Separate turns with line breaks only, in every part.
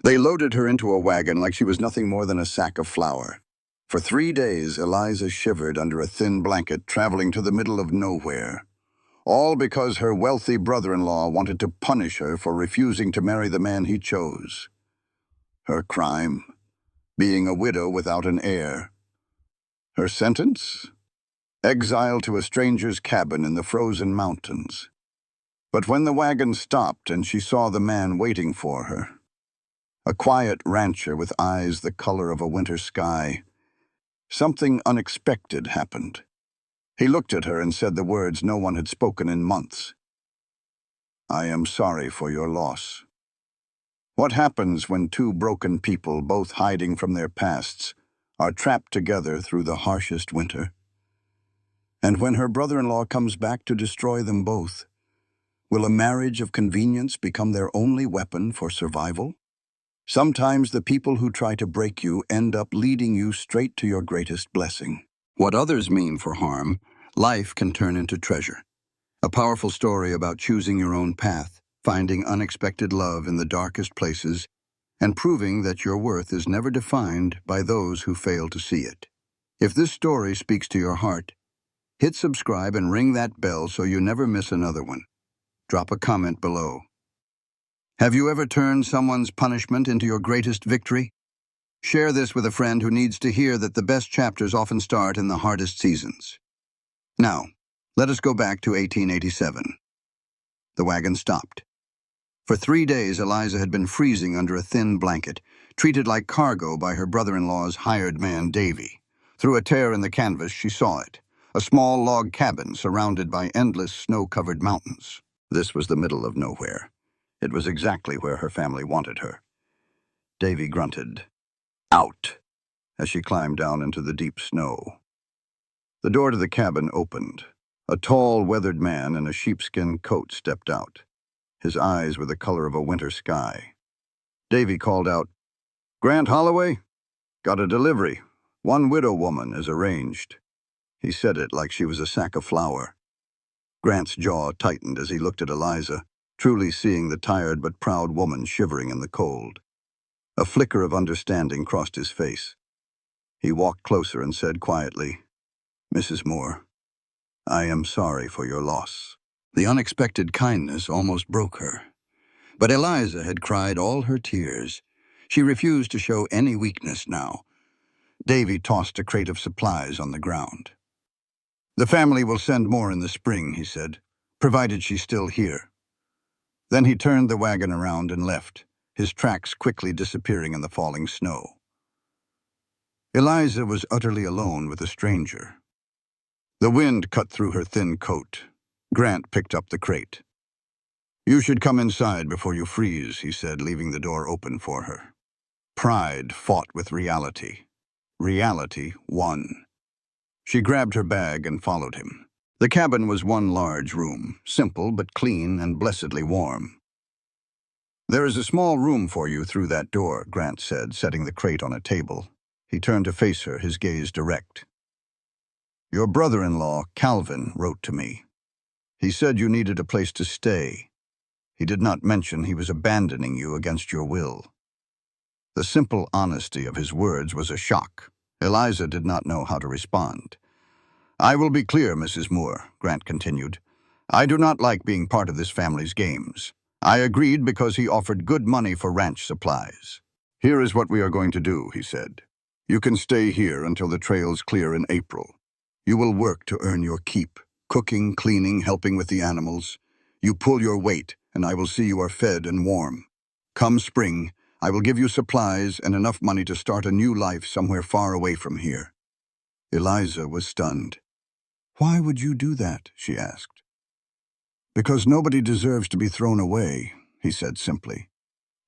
They loaded her into a wagon like she was nothing more than a sack of flour. For 3 days, Eliza shivered under a thin blanket, traveling to the middle of nowhere. All because her wealthy brother-in-law wanted to punish her for refusing to marry the man he chose. Her crime? Being a widow without an heir. Her sentence? Exile to a stranger's cabin in the frozen mountains. But when the wagon stopped and she saw the man waiting for her, a quiet rancher with eyes the color of a winter sky, something unexpected happened. He looked at her and said the words no one had spoken in months. "I am sorry for your loss." What happens when two broken people, both hiding from their pasts, are trapped together through the harshest winter? And when her brother-in-law comes back to destroy them both, will a marriage of convenience become their only weapon for survival? Sometimes the people who try to break you end up leading you straight to your greatest blessing. What others mean for harm, life can turn into treasure. A powerful story about choosing your own path, finding unexpected love in the darkest places, and proving that your worth is never defined by those who fail to see it. If this story speaks to your heart, hit subscribe and ring that bell so you never miss another one. Drop a comment below. Have you ever turned someone's punishment into your greatest victory? Share this with a friend who needs to hear that the best chapters often start in the hardest seasons. Now, let us go back to 1887. The wagon stopped. For 3 days, Eliza had been freezing under a thin blanket, treated like cargo by her brother-in-law's hired man, Davy. Through a tear in the canvas, she saw it, a small log cabin surrounded by endless snow-covered mountains. This was the middle of nowhere. It was exactly where her family wanted her. Davy grunted, "Out," as she climbed down into the deep snow. The door to the cabin opened. A tall, weathered man in a sheepskin coat stepped out. His eyes were the color of a winter sky. Davy called out, "Grant Holloway? Got a delivery. One widow woman, as arranged." He said it like she was a sack of flour. Grant's jaw tightened as he looked at Eliza, truly seeing the tired but proud woman shivering in the cold. A flicker of understanding crossed his face. He walked closer and said quietly, "Mrs. Moore, I am sorry for your loss." The unexpected kindness almost broke her. But Eliza had cried all her tears. She refused to show any weakness now. Davy tossed a crate of supplies on the ground. "The family will send more in the spring," he said, "provided she's still here." Then he turned the wagon around and left, his tracks quickly disappearing in the falling snow. Eliza was utterly alone with a stranger. The wind cut through her thin coat. Grant picked up the crate. "You should come inside before you freeze," he said, leaving the door open for her. Pride fought with reality. Reality won. She grabbed her bag and followed him. The cabin was one large room, simple but clean and blessedly warm. "There is a small room for you through that door," Grant said, setting the crate on a table. He turned to face her, his gaze direct. "Your brother-in-law, Calvin, wrote to me. He said you needed a place to stay. He did not mention he was abandoning you against your will." The simple honesty of his words was a shock. Eliza did not know how to respond. "I will be clear, Mrs. Moore," Grant continued. "I do not like being part of this family's games. I agreed because he offered good money for ranch supplies. Here is what we are going to do," he said. "You can stay here until the trails clear in April. You will work to earn your keep, cooking, cleaning, helping with the animals. You pull your weight, and I will see you are fed and warm. Come spring, I will give you supplies and enough money to start a new life somewhere far away from here." Eliza was stunned. "Why would you do that?" she asked. "Because nobody deserves to be thrown away," he said simply.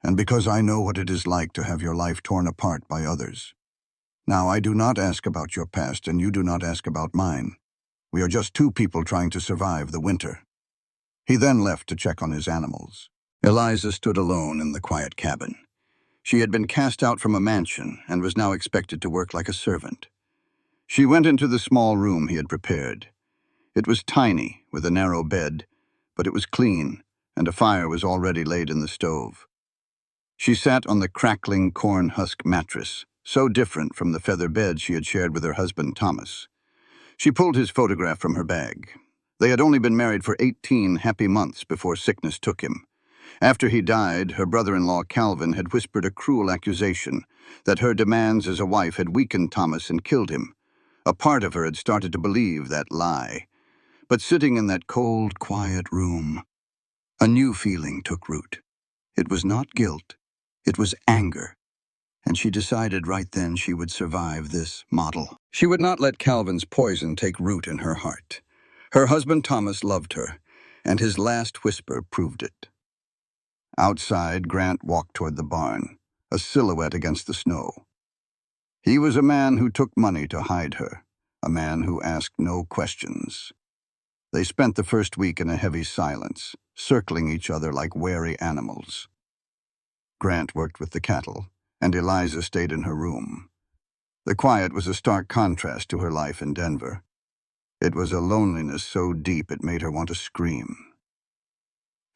"And because I know what it is like to have your life torn apart by others. Now, I do not ask about your past, and you do not ask about mine. We are just two people trying to survive the winter." He then left to check on his animals. Eliza stood alone in the quiet cabin. She had been cast out from a mansion and was now expected to work like a servant. She went into the small room he had prepared. It was tiny, with a narrow bed, but it was clean, and a fire was already laid in the stove. She sat on the crackling corn husk mattress, so different from the feather bed she had shared with her husband Thomas. She pulled his photograph from her bag. They had only been married for 18 happy months before sickness took him. After he died, her brother-in-law Calvin had whispered a cruel accusation that her demands as a wife had weakened Thomas and killed him. A part of her had started to believe that lie. But sitting in that cold, quiet room, a new feeling took root. It was not guilt, it was anger. And she decided right then she would survive this model. She would not let Calvin's poison take root in her heart. Her husband Thomas loved her, and his last whisper proved it. Outside, Grant walked toward the barn, a silhouette against the snow. He was a man who took money to hide her, a man who asked no questions. They spent the first week in a heavy silence, circling each other like wary animals. Grant worked with the cattle, and Eliza stayed in her room. The quiet was a stark contrast to her life in Denver. It was a loneliness so deep it made her want to scream.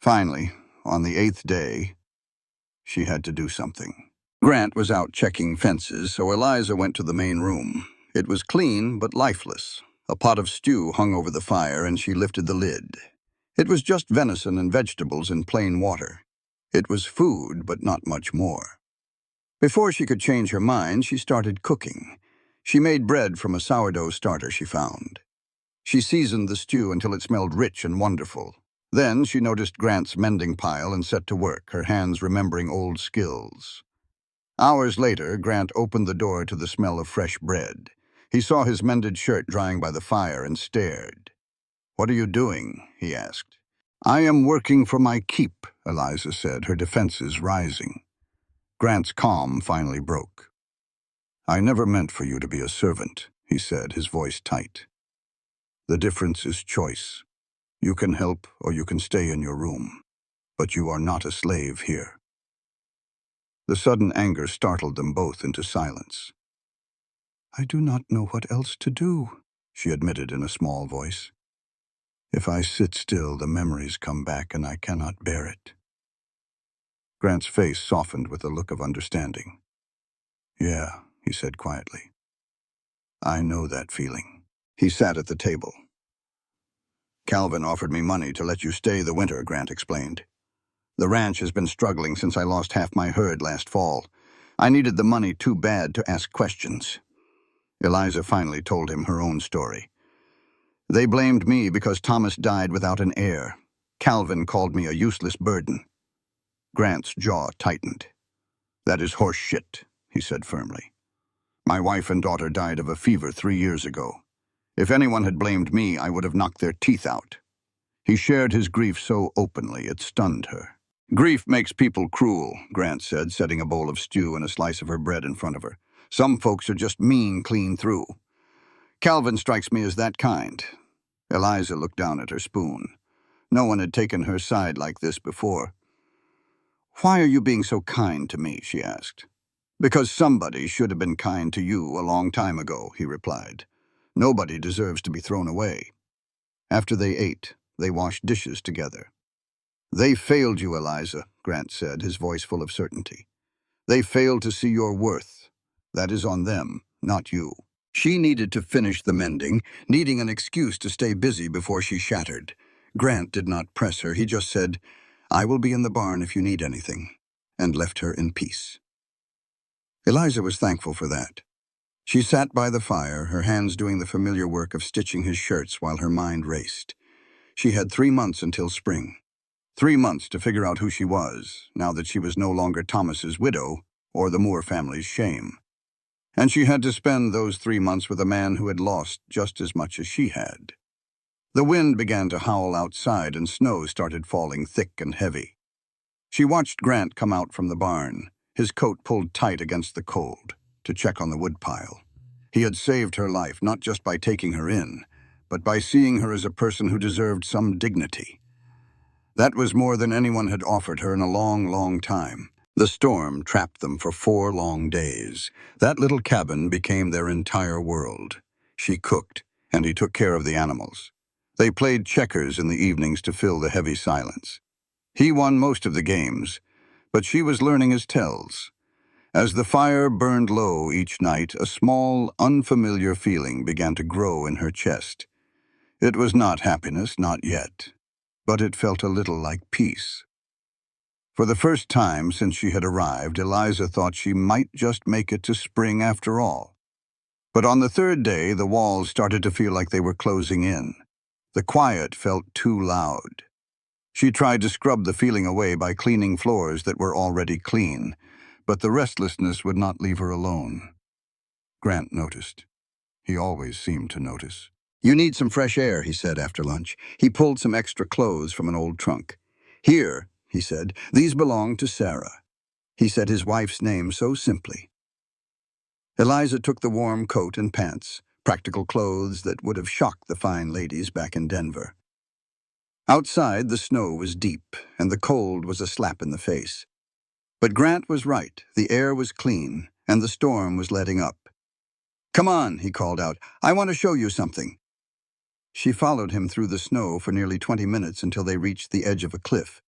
Finally, on the 8th day, she had to do something. Grant was out checking fences, so Eliza went to the main room. It was clean but lifeless. A pot of stew hung over the fire, and she lifted the lid. It was just venison and vegetables in plain water. It was food, but not much more. Before she could change her mind, she started cooking. She made bread from a sourdough starter she found. She seasoned the stew until it smelled rich and wonderful. Then she noticed Grant's mending pile and set to work, her hands remembering old skills. Hours later, Grant opened the door to the smell of fresh bread. He saw his mended shirt drying by the fire and stared. "What are you doing?" he asked. "I am working for my keep," Eliza said, her defenses rising. Grant's calm finally broke. "I never meant for you to be a servant," he said, his voice tight. "The difference is choice. You can help or you can stay in your room, but you are not a slave here." The sudden anger startled them both into silence. "I do not know what else to do," she admitted in a small voice. "If I sit still, the memories come back and I cannot bear it." Grant's face softened with a look of understanding. "Yeah," he said quietly. "I know that feeling." He sat at the table. "Calvin offered me money to let you stay the winter," Grant explained. "The ranch has been struggling since I lost half my herd last fall. I needed the money too bad to ask questions." Eliza finally told him her own story. "They blamed me because Thomas died without an heir. Calvin called me a useless burden." Grant's jaw tightened. "That is horse shit," he said firmly. "My wife and daughter died of a fever 3 years ago. If anyone had blamed me, I would have knocked their teeth out." He shared his grief so openly it stunned her. "Grief makes people cruel," Grant said, setting a bowl of stew and a slice of her bread in front of her. "Some folks are just mean clean through. Calvin strikes me as that kind." Eliza looked down at her spoon. No one had taken her side like this before. "Why are you being so kind to me?" she asked. "Because somebody should have been kind to you a long time ago," he replied. "Nobody deserves to be thrown away." After they ate, they washed dishes together. "They failed you, Eliza," Grant said, his voice full of certainty. "They failed to see your worth. That is on them, not you." She needed to finish the mending, needing an excuse to stay busy before she shattered. Grant did not press her. He just said, "I will be in the barn if you need anything," and left her in peace. Eliza was thankful for that. She sat by the fire, her hands doing the familiar work of stitching his shirts while her mind raced. She had 3 months until spring. 3 months to figure out who she was, now that she was no longer Thomas's widow or the Moore family's shame. And she had to spend those 3 months with a man who had lost just as much as she had. The wind began to howl outside and snow started falling thick and heavy. She watched Grant come out from the barn, his coat pulled tight against the cold, to check on the woodpile. He had saved her life not just by taking her in, but by seeing her as a person who deserved some dignity. That was more than anyone had offered her in a long, long time. The storm trapped them for 4 long days. That little cabin became their entire world. She cooked, and he took care of the animals. They played checkers in the evenings to fill the heavy silence. He won most of the games, But she was learning his tells. As the fire burned low each night, a small, unfamiliar feeling began to grow in her chest. It was not happiness, not yet, but it felt a little like peace. For the first time since she had arrived, Eliza thought she might just make it to spring after all. But on the third day, the walls started to feel like they were closing in. The quiet felt too loud. She tried to scrub the feeling away by cleaning floors that were already clean, but the restlessness would not leave her alone. Grant noticed. He always seemed to notice. "You need some fresh air," he said after lunch. He pulled some extra clothes from an old trunk. "Here," he said, "these belong to Sarah." He said his wife's name so simply. Eliza took the warm coat and pants, practical clothes that would have shocked the fine ladies back in Denver. Outside, the snow was deep, and the cold was a slap in the face. But Grant was right. The air was clean, and the storm was letting up. "Come on," he called out. "I want to show you something." She followed him through the snow for nearly 20 minutes until they reached the edge of a cliff.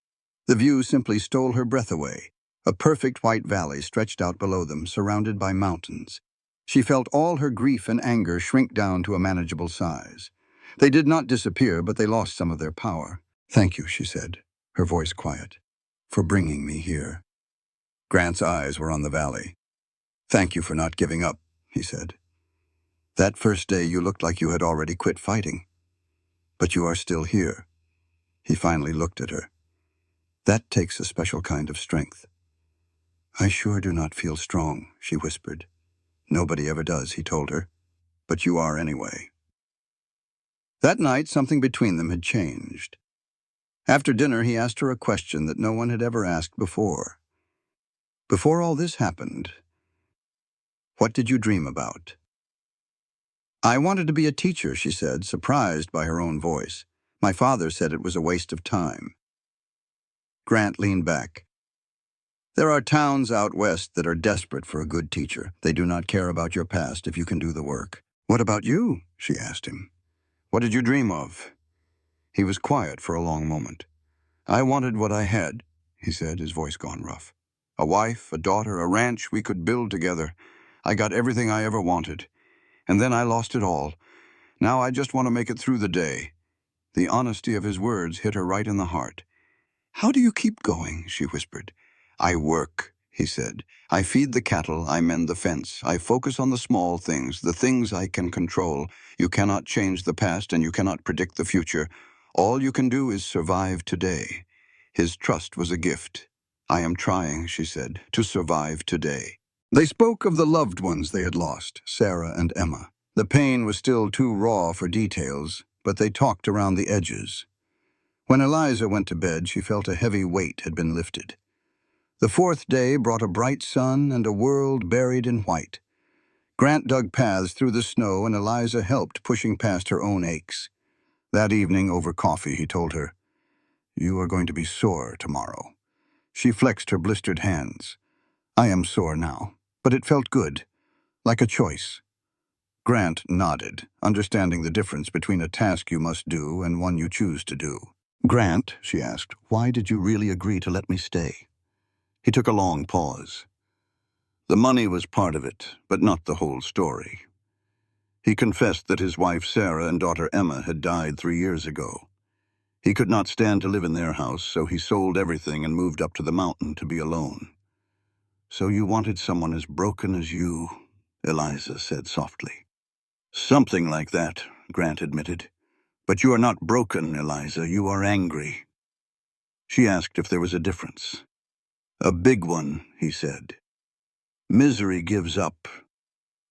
The view simply stole her breath away. A perfect white valley stretched out below them, surrounded by mountains. She felt all her grief and anger shrink down to a manageable size. They did not disappear, but they lost some of their power. "Thank you," she said, her voice quiet, "for bringing me here." Grant's eyes were on the valley. "Thank you for not giving up," he said. "That first day you looked like you had already quit fighting. But you are still here." He finally looked at her. "That takes a special kind of strength." "I sure do not feel strong," she whispered. "Nobody ever does," he told her. "But you are anyway." That night, something between them had changed. After dinner, he asked her a question that no one had ever asked before. "Before all this happened, what did you dream about?" "I wanted to be a teacher," she said, surprised by her own voice. "My father said it was a waste of time." Grant leaned back. "There are towns out west that are desperate for a good teacher. They do not care about your past if you can do the work." "What about you?" she asked him. "What did you dream of?" He was quiet for a long moment. "I wanted what I had," he said, his voice gone rough. "A wife, a daughter, a ranch we could build together. I got everything I ever wanted. And then I lost it all. Now I just want to make it through the day." The honesty of his words hit her right in the heart. "How do you keep going?" she whispered. "I work," he said. "I feed the cattle, I mend the fence. I focus on the small things, the things I can control. You cannot change the past and you cannot predict the future. All you can do is survive today." His trust was a gift. "I am trying," she said, "to survive today." They spoke of the loved ones they had lost, Sarah and Emma. The pain was still too raw for details, but they talked around the edges. When Eliza went to bed, she felt a heavy weight had been lifted. The fourth day brought a bright sun and a world buried in white. Grant dug paths through the snow, and Eliza helped, pushing past her own aches. That evening, over coffee, he told her, "You are going to be sore tomorrow." She flexed her blistered hands. "I am sore now, but it felt good, like a choice." Grant nodded, understanding the difference between a task you must do and one you choose to do. "Grant," she asked, "why did you really agree to let me stay?" He took a long pause. The money was part of it, but not the whole story. He confessed that his wife Sarah and daughter Emma had died 3 years ago. He could not stand to live in their house, so he sold everything and moved up to the mountain to be alone. "So you wanted someone as broken as you," Eliza said softly. "Something like that," Grant admitted. "But you are not broken, Eliza. You are angry." She asked if there was a difference. "A big one," he said. "Misery gives up.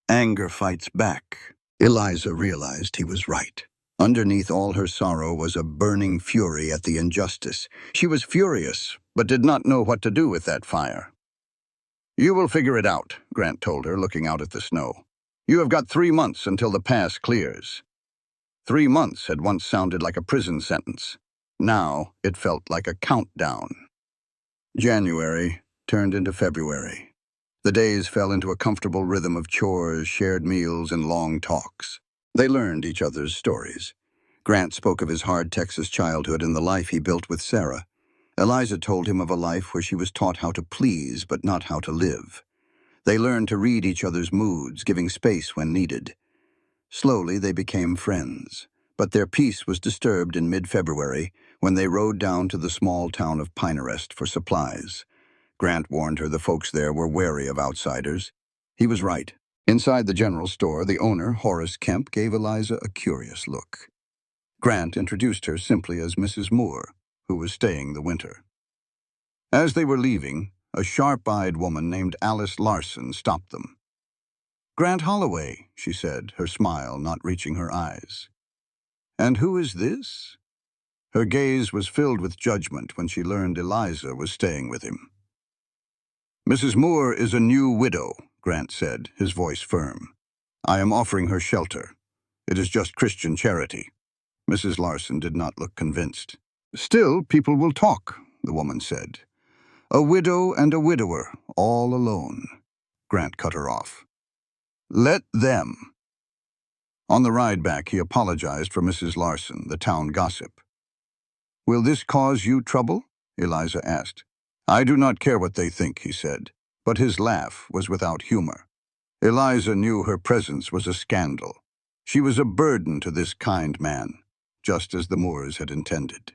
Anger fights back." Eliza realized he was right. Underneath all her sorrow was a burning fury at the injustice. She was furious, but did not know what to do with that fire. "You will figure it out," Grant told her, looking out at the snow. "You have got 3 months until the pass clears." 3 months had once sounded like a prison sentence. Now it felt like a countdown. January turned into February. The days fell into a comfortable rhythm of chores, shared meals, and long talks. They learned each other's stories. Grant spoke of his hard Texas childhood and the life he built with Sarah. Eliza told him of a life where she was taught how to please but not how to live. They learned to read each other's moods, giving space when needed. Slowly they became friends, but their peace was disturbed in mid-February when they rode down to the small town of Pinarest for supplies. Grant warned her the folks there were wary of outsiders. He was right. Inside the general store, the owner, Horace Kemp, gave Eliza a curious look. Grant introduced her simply as Mrs. Moore, who was staying the winter. As they were leaving, a sharp-eyed woman named Alice Larson stopped them. "Grant Holloway," she said, her smile not reaching her eyes. "And who is this?" Her gaze was filled with judgment when she learned Eliza was staying with him. "Mrs. Moore is a new widow," Grant said, his voice firm. "I am offering her shelter. It is just Christian charity." Mrs. Larson did not look convinced. "Still, people will talk," the woman said. "A widow and a widower, all alone." Grant cut her off. "Let them." On the ride back, he apologized for Mrs. Larson, the town gossip. "Will this cause you trouble?" Eliza asked. "I do not care what they think," he said, but his laugh was without humor. Eliza knew her presence was a scandal. She was a burden to this kind man, just as the Moores had intended.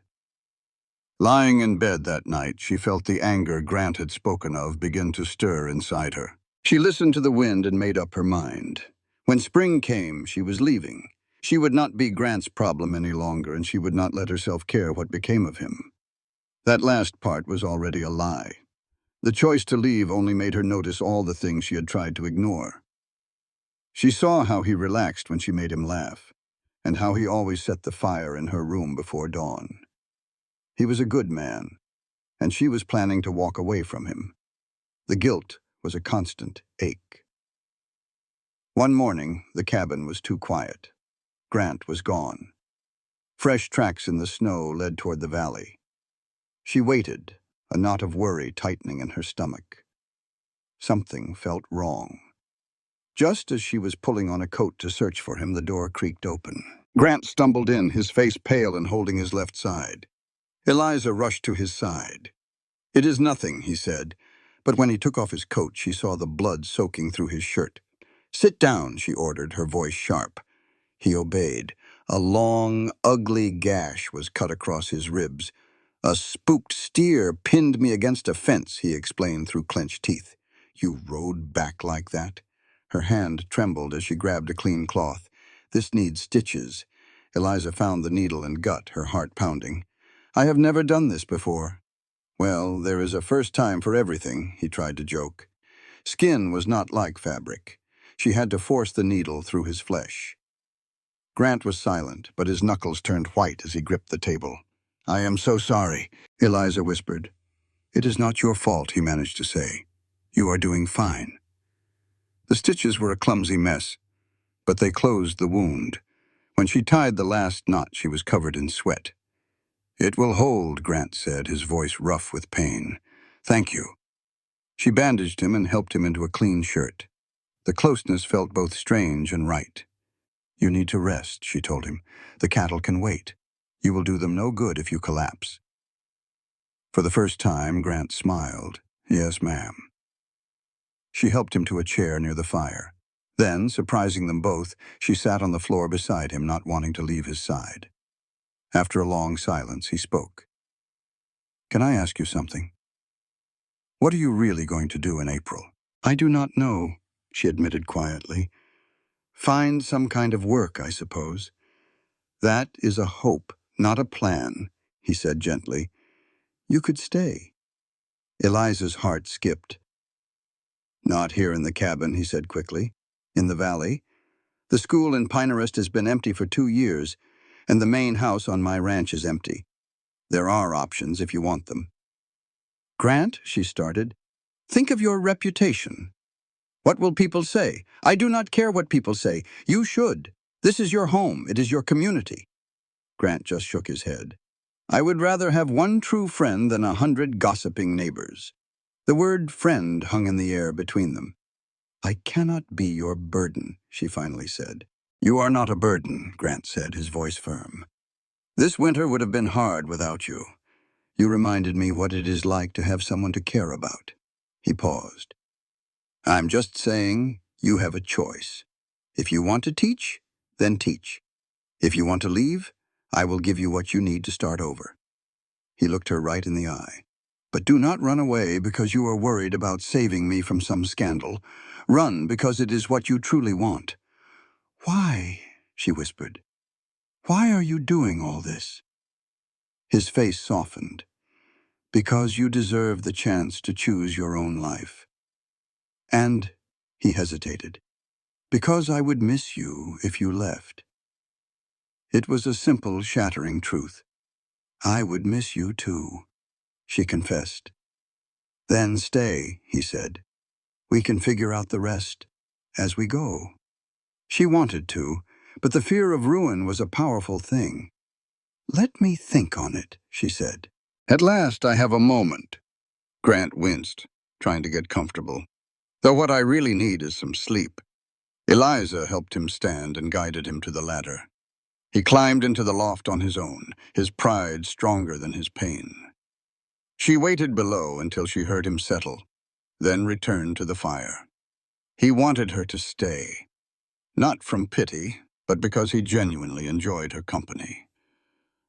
Lying in bed that night, she felt the anger Grant had spoken of begin to stir inside her. She listened to the wind and made up her mind. When spring came, she was leaving. She would not be Grant's problem any longer, and she would not let herself care what became of him. That last part was already a lie. The choice to leave only made her notice all the things she had tried to ignore. She saw how he relaxed when she made him laugh, and how he always set the fire in her room before dawn. He was a good man, and she was planning to walk away from him. The guilt was a constant ache. One morning, the cabin was too quiet. Grant was gone. Fresh tracks in the snow led toward the valley. She waited, a knot of worry tightening in her stomach. Something felt wrong. Just as she was pulling on a coat to search for him, the door creaked open. Grant stumbled in, his face pale and holding his left side. Eliza rushed to his side. "It is nothing," he said, but when he took off his coat, she saw the blood soaking through his shirt. "Sit down," she ordered, her voice sharp. He obeyed. A long, ugly gash was cut across his ribs. "A spooked steer pinned me against a fence," he explained through clenched teeth. "You rode back like that?" Her hand trembled as she grabbed a clean cloth. "This needs stitches." Eliza found the needle and gut, her heart pounding. "I have never done this before." "Well, there is a first time for everything," he tried to joke. Skin was not like fabric. She had to force the needle through his flesh. Grant was silent, but his knuckles turned white as he gripped the table. "I am so sorry," Eliza whispered. "It is not your fault," he managed to say. "You are doing fine." The stitches were a clumsy mess, but they closed the wound. When she tied the last knot, she was covered in sweat. "It will hold," Grant said, his voice rough with pain. "Thank you." She bandaged him and helped him into a clean shirt. The closeness felt both strange and right. "You need to rest," she told him. "The cattle can wait. You will do them no good if you collapse." For the first time, Grant smiled. "Yes, ma'am." She helped him to a chair near the fire. Then, surprising them both, she sat on the floor beside him, not wanting to leave his side. After a long silence, he spoke. "Can I ask you something? What are you really going to do in April?" "I do not know," she admitted quietly. "Find some kind of work, I suppose." "That is a hope, not a plan," he said gently. "You could stay." Eliza's heart skipped. "Not here in the cabin," he said quickly. "In the valley. The school in Pinarest has been empty for 2 years, and the main house on my ranch is empty. There are options if you want them." "Grant," she started, "think of your reputation. What will people say?" "I do not care what people say. You should. This is your home. It is your community." Grant just shook his head. "I would rather have one true friend than 100 gossiping neighbors." The word friend hung in the air between them. "I cannot be your burden," she finally said. "You are not a burden," Grant said, his voice firm. "This winter would have been hard without you. You reminded me what it is like to have someone to care about. He paused. I'm just saying you have a choice. If you want to teach, then teach. If you want to leave, I will give you what you need to start over. He looked her right in the eye. But do not run away because you are worried about saving me from some scandal. Run because it is what you truly want. Why? She whispered. Why are you doing all this? His face softened. Because you deserve the chance to choose your own life. And, he hesitated, because I would miss you if you left. It was a simple, shattering truth. I would miss you too, she confessed. Then stay, he said. We can figure out the rest as we go. She wanted to, but the fear of ruin was a powerful thing. Let me think on it, she said. At last I have a moment. Grant winced, trying to get comfortable. Though what I really need is some sleep. Eliza helped him stand and guided him to the ladder. He climbed into the loft on his own, his pride stronger than his pain. She waited below until she heard him settle, then returned to the fire. He wanted her to stay, not from pity, but because he genuinely enjoyed her company.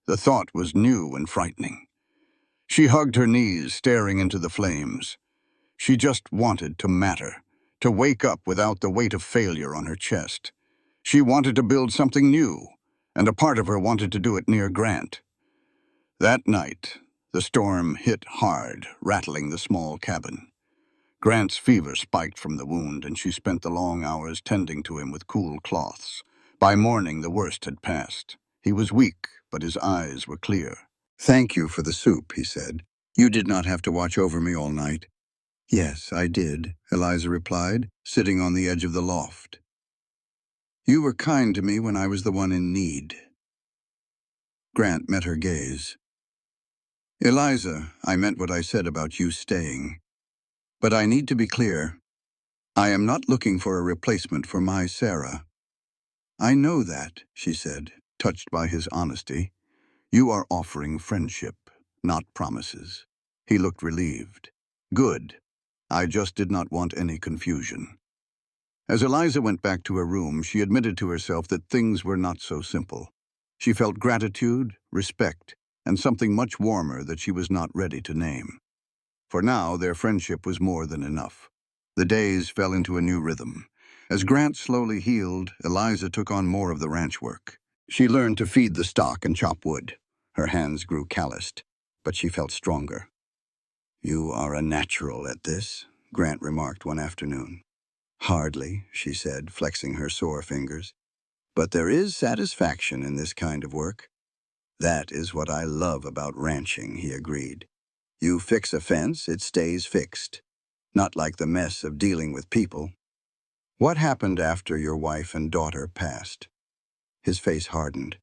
The thought was new and frightening. She hugged her knees, staring into the flames. She just wanted to matter, to wake up without the weight of failure on her chest. She wanted to build something new, and a part of her wanted to do it near Grant. That night, the storm hit hard, rattling the small cabin. Grant's fever spiked from the wound, and she spent the long hours tending to him with cool cloths. By morning, the worst had passed. He was weak, but his eyes were clear. Thank you for the soup, he said. You did not have to watch over me all night. Yes, I did, Eliza replied, sitting on the edge of the loft. You were kind to me when I was the one in need. Grant met her gaze. Eliza, I meant what I said about you staying. But I need to be clear. I am not looking for a replacement for my Sarah. I know that, she said, touched by his honesty. You are offering friendship, not promises. He looked relieved. Good. I just did not want any confusion. As Eliza went back to her room, she admitted to herself that things were not so simple. She felt gratitude, respect, and something much warmer that she was not ready to name. For now, their friendship was more than enough. The days fell into a new rhythm. As Grant slowly healed, Eliza took on more of the ranch work. She learned to feed the stock and chop wood. Her hands grew calloused, but she felt stronger. You are a natural at this, Grant remarked one afternoon. Hardly, she said, flexing her sore fingers. But there is satisfaction in this kind of work. That is what I love about ranching, he agreed. You fix a fence, it stays fixed. Not like the mess of dealing with people. What happened after your wife and daughter passed? His face hardened.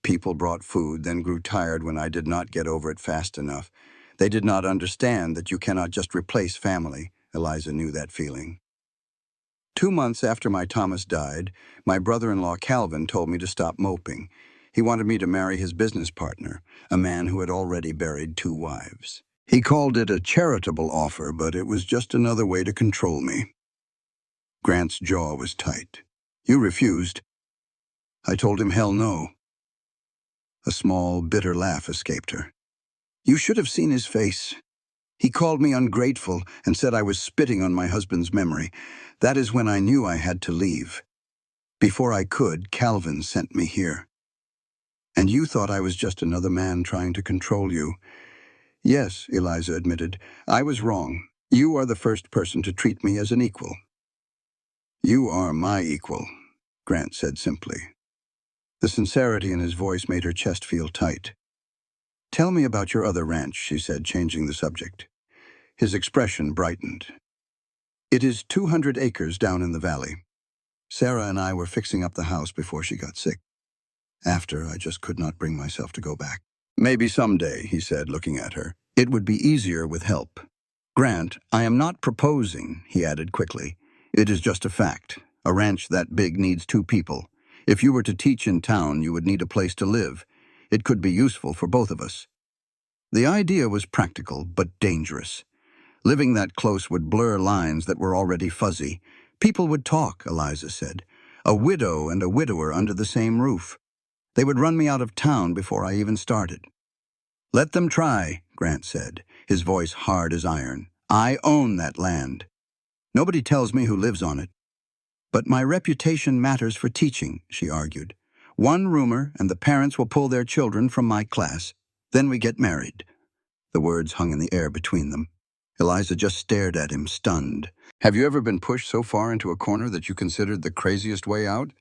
People brought food, then grew tired when I did not get over it fast enough. They did not understand that you cannot just replace family. Eliza knew that feeling. 2 months after my Thomas died, my brother-in-law Calvin told me to stop moping. He wanted me to marry his business partner, a man who had already buried 2 wives. He called it a charitable offer, but it was just another way to control me. Grant's jaw was tight. You refused. I told him hell no. A small, bitter laugh escaped her. You should have seen his face. He called me ungrateful and said I was spitting on my husband's memory. That is when I knew I had to leave. Before I could, Calvin sent me here. And you thought I was just another man trying to control you. Yes, Eliza admitted, I was wrong. You are the first person to treat me as an equal. You are my equal, Grant said simply. The sincerity in his voice made her chest feel tight. Tell me about your other ranch, she said, changing the subject. His expression brightened. It is 200 acres down in the valley. Sarah and I were fixing up the house before she got sick. After, I just could not bring myself to go back. Maybe someday, he said, looking at her. It would be easier with help. Grant, I am not proposing, he added quickly. It is just a fact. A ranch that big needs 2 people. If you were to teach in town, you would need a place to live. It could be useful for both of us. The idea was practical but dangerous. Living that close would blur lines that were already fuzzy. People would talk, Eliza said. A widow and a widower under the same roof. They would run me out of town before I even started. Let them try, Grant said, his voice hard as iron. I own that land. Nobody tells me who lives on it. But my reputation matters for teaching, she argued. One rumor, and the parents will pull their children from my class. Then we get married. The words hung in the air between them. Eliza just stared at him, stunned. Have you ever been pushed so far into a corner that you considered the craziest way out?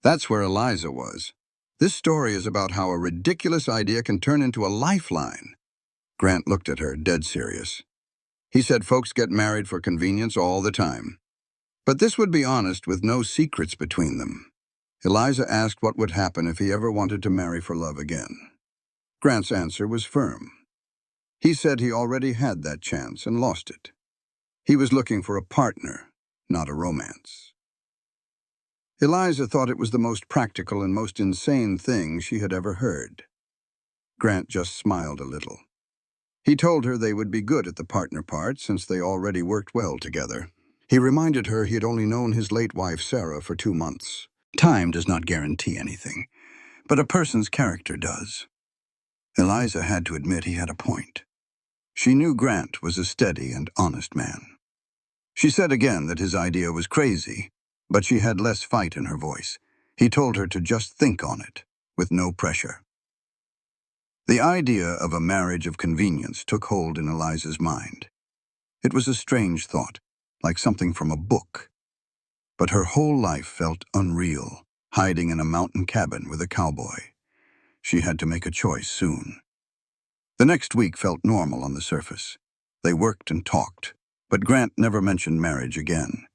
That's where Eliza was. This story is about how a ridiculous idea can turn into a lifeline. Grant looked at her, dead serious. He said folks get married for convenience all the time. But this would be honest with no secrets between them. Eliza asked what would happen if he ever wanted to marry for love again. Grant's answer was firm. He said he already had that chance and lost it. He was looking for a partner, not a romance. Eliza thought it was the most practical and most insane thing she had ever heard. Grant just smiled a little. He told her they would be good at the partner part since they already worked well together. He reminded her he had only known his late wife Sarah for 2 months. Time does not guarantee anything, but a person's character does. Eliza had to admit he had a point. She knew Grant was a steady and honest man. She said again that his idea was crazy, but she had less fight in her voice. He told her to just think on it, with no pressure. The idea of a marriage of convenience took hold in Eliza's mind. It was a strange thought, like something from a book. But her whole life felt unreal, hiding in a mountain cabin with a cowboy. She had to make a choice soon. The next week felt normal on the surface. They worked and talked, but Grant never mentioned marriage again.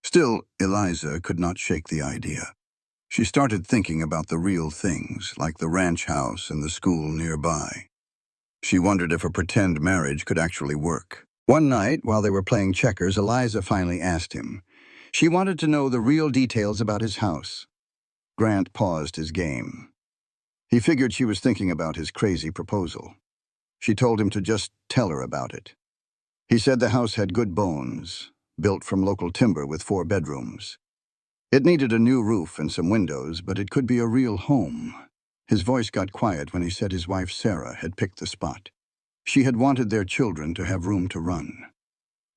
Still, Eliza could not shake the idea. She started thinking about the real things, like the ranch house and the school nearby. She wondered if a pretend marriage could actually work. One night, while they were playing checkers, Eliza finally asked him. She wanted to know the real details about his house. Grant paused his game. He figured she was thinking about his crazy proposal. She told him to just tell her about it. He said the house had good bones, built from local timber with 4 bedrooms. It needed a new roof and some windows, but it could be a real home. His voice got quiet when he said his wife Sarah had picked the spot. She had wanted their children to have room to run.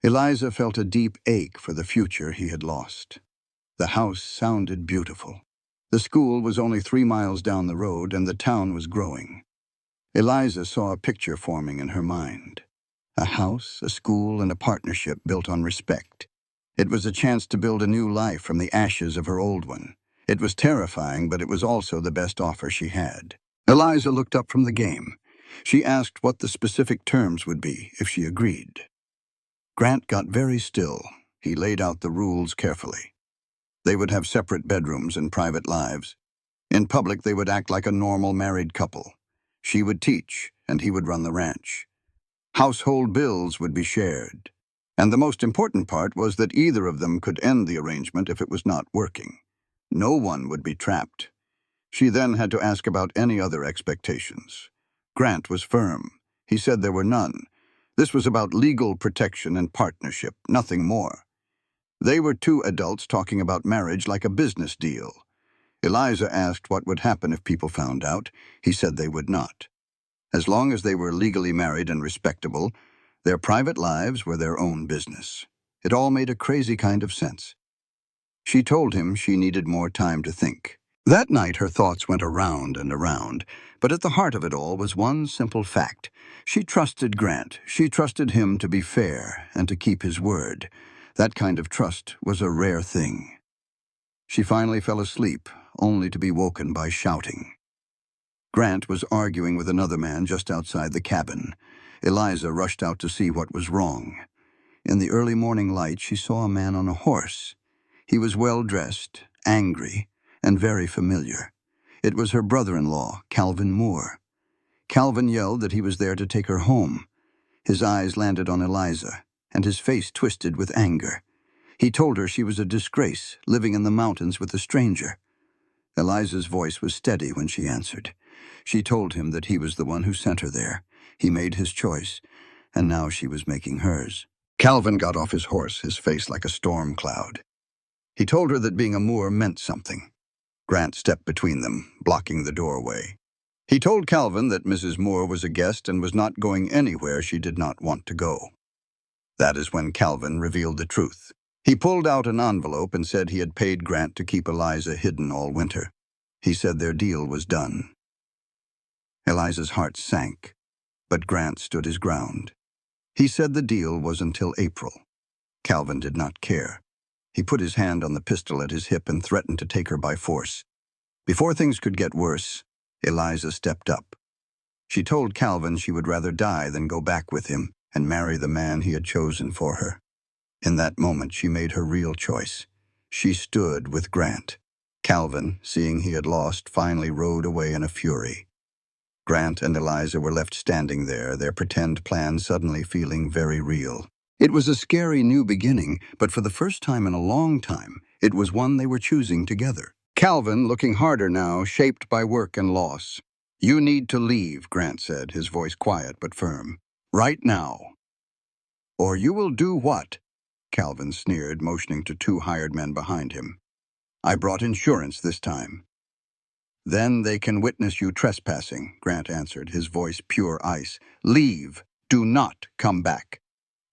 Eliza felt a deep ache for the future he had lost. The house sounded beautiful. The school was only 3 miles down the road, and the town was growing. Eliza saw a picture forming in her mind. A house, a school, and a partnership built on respect. It was a chance to build a new life from the ashes of her old one. It was terrifying, but it was also the best offer she had. Eliza looked up from the game. She asked what the specific terms would be if she agreed. Grant got very still. He laid out the rules carefully. They would have separate bedrooms and private lives. In public, they would act like a normal married couple. She would teach, and he would run the ranch. Household bills would be shared. And the most important part was that either of them could end the arrangement if it was not working. No one would be trapped. She then had to ask about any other expectations. Grant was firm. He said there were none. This was about legal protection and partnership, nothing more. They were 2 adults talking about marriage like a business deal. Eliza asked what would happen if people found out. He said they would not. As long as they were legally married and respectable, their private lives were their own business. It all made a crazy kind of sense. She told him she needed more time to think. That night her thoughts went around and around, but at the heart of it all was one simple fact. She trusted Grant. She trusted him to be fair and to keep his word. That kind of trust was a rare thing. She finally fell asleep, only to be woken by shouting. Grant was arguing with another man just outside the cabin. Eliza rushed out to see what was wrong. In the early morning light, she saw a man on a horse. He was well-dressed, angry, and very familiar. It was her brother-in-law, Calvin Moore. Calvin yelled that he was there to take her home. His eyes landed on Eliza, and his face twisted with anger. He told her she was a disgrace, living in the mountains with a stranger. Eliza's voice was steady when she answered. She told him that he was the one who sent her there. He made his choice, and now she was making hers. Calvin got off his horse, his face like a storm cloud. He told her that being a Moor meant something. Grant stepped between them, blocking the doorway. He told Calvin that Mrs. Moore was a guest and was not going anywhere she did not want to go. That is when Calvin revealed the truth. He pulled out an envelope and said he had paid Grant to keep Eliza hidden all winter. He said their deal was done. Eliza's heart sank, but Grant stood his ground. He said the deal was until April. Calvin did not care. He put his hand on the pistol at his hip and threatened to take her by force. Before things could get worse, Eliza stepped up. She told Calvin she would rather die than go back with him and marry the man he had chosen for her. In that moment, she made her real choice. She stood with Grant. Calvin, seeing he had lost, finally rode away in a fury. Grant and Eliza were left standing there, their pretend plan suddenly feeling very real. It was a scary new beginning, but for the first time in a long time, it was one they were choosing together. Calvin, looking harder now, shaped by work and loss. "You need to leave," Grant said, his voice quiet but firm. "Right now." "Or you will do what?" Calvin sneered, motioning to two hired men behind him. "I brought insurance this time." "Then they can witness you trespassing," Grant answered, his voice pure ice. "Leave. Do not come back."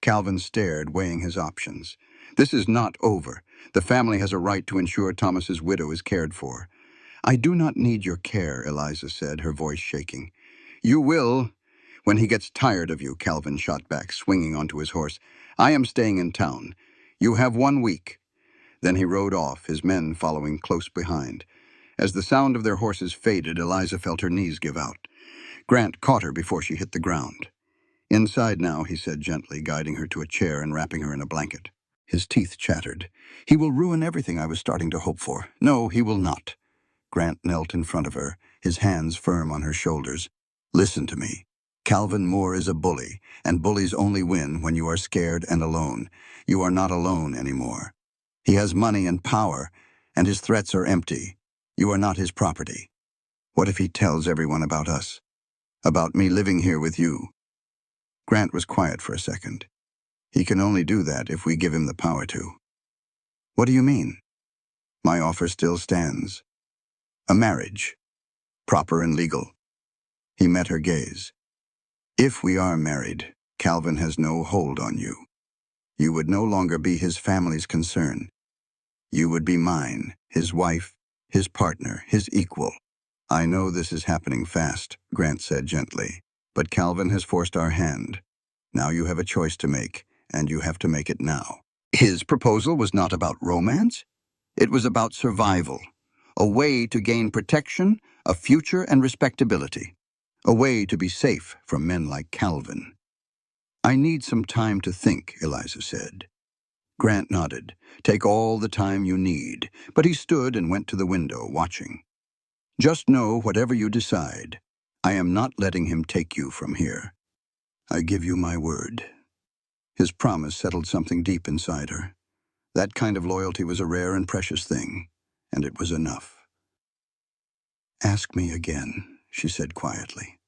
Calvin stared, weighing his options. "This is not over. The family has a right to ensure Thomas's widow is cared for." "I do not need your care," Eliza said, her voice shaking. "You will, when he gets tired of you," Calvin shot back, swinging onto his horse. "I am staying in town. You have 1 week." Then he rode off, his men following close behind. As the sound of their horses faded, Eliza felt her knees give out. Grant caught her before she hit the ground. "Inside now," he said gently, guiding her to a chair and wrapping her in a blanket. His teeth chattered. "He will ruin everything I was starting to hope for." "No, he will not." Grant knelt in front of her, his hands firm on her shoulders. "Listen to me. Calvin Moore is a bully, and bullies only win when you are scared and alone. You are not alone anymore. He has money and power, and his threats are empty. You are not his property. What if he tells everyone about us? About me living here with you?" Grant was quiet for a second. "He can only do that if we give him the power to." "What do you mean?" "My offer still stands. A marriage. Proper and legal." He met her gaze. "If we are married, Calvin has no hold on you. You would no longer be his family's concern. You would be mine, his wife, his partner, his equal." "I know this is happening fast," Grant said gently, "but Calvin has forced our hand. Now you have a choice to make, and you have to make it now." His proposal was not about romance. It was about survival. A way to gain protection, a future and respectability. A way to be safe from men like Calvin. "I need some time to think," Eliza said. Grant nodded. "Take all the time you need." But he stood and went to the window, watching. "Just know, whatever you decide, I am not letting him take you from here. I give you my word." His promise settled something deep inside her. That kind of loyalty was a rare and precious thing, and it was enough. "Ask me again," she said quietly.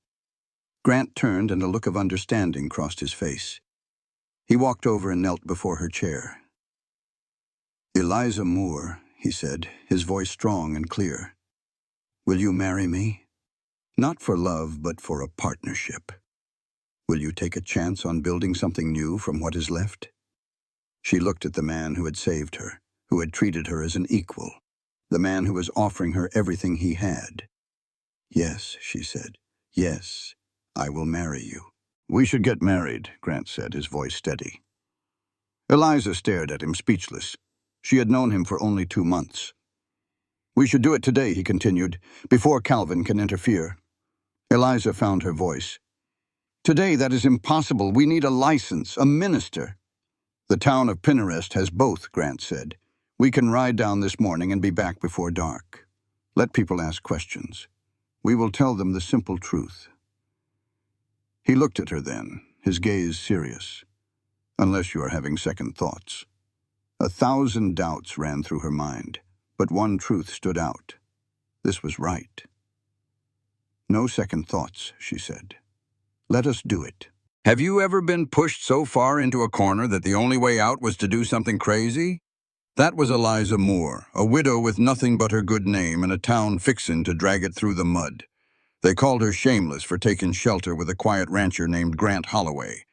Grant turned, and a look of understanding crossed his face. He walked over and knelt before her chair. "Eliza Moore," he said, his voice strong and clear. "Will you marry me? Not for love, but for a partnership. Will you take a chance on building something new from what is left?" She looked at the man who had saved her, who had treated her as an equal, the man who was offering her everything he had. "Yes," she said. "Yes, I will marry you." "We should get married," Grant said, his voice steady. Eliza stared at him, speechless. She had known him for only 2 months. "We should do it today," he continued, "before Calvin can interfere." Eliza found her voice. "Today that is impossible. We need a license, a minister." "The town of Pinarest has both," Grant said. "We can ride down this morning and be back before dark. Let people ask questions. We will tell them the simple truth." He looked at her then, his gaze serious. "Unless you are having second thoughts." 1,000 doubts ran through her mind, but one truth stood out. This was right. "No second thoughts," she said. "Let us do it." Have you ever been pushed so far into a corner that the only way out was to do something crazy? That was Eliza Moore, a widow with nothing but her good name and a town fixin' to drag it through the mud. They called her shameless for taking shelter with a quiet rancher named Grant Holloway.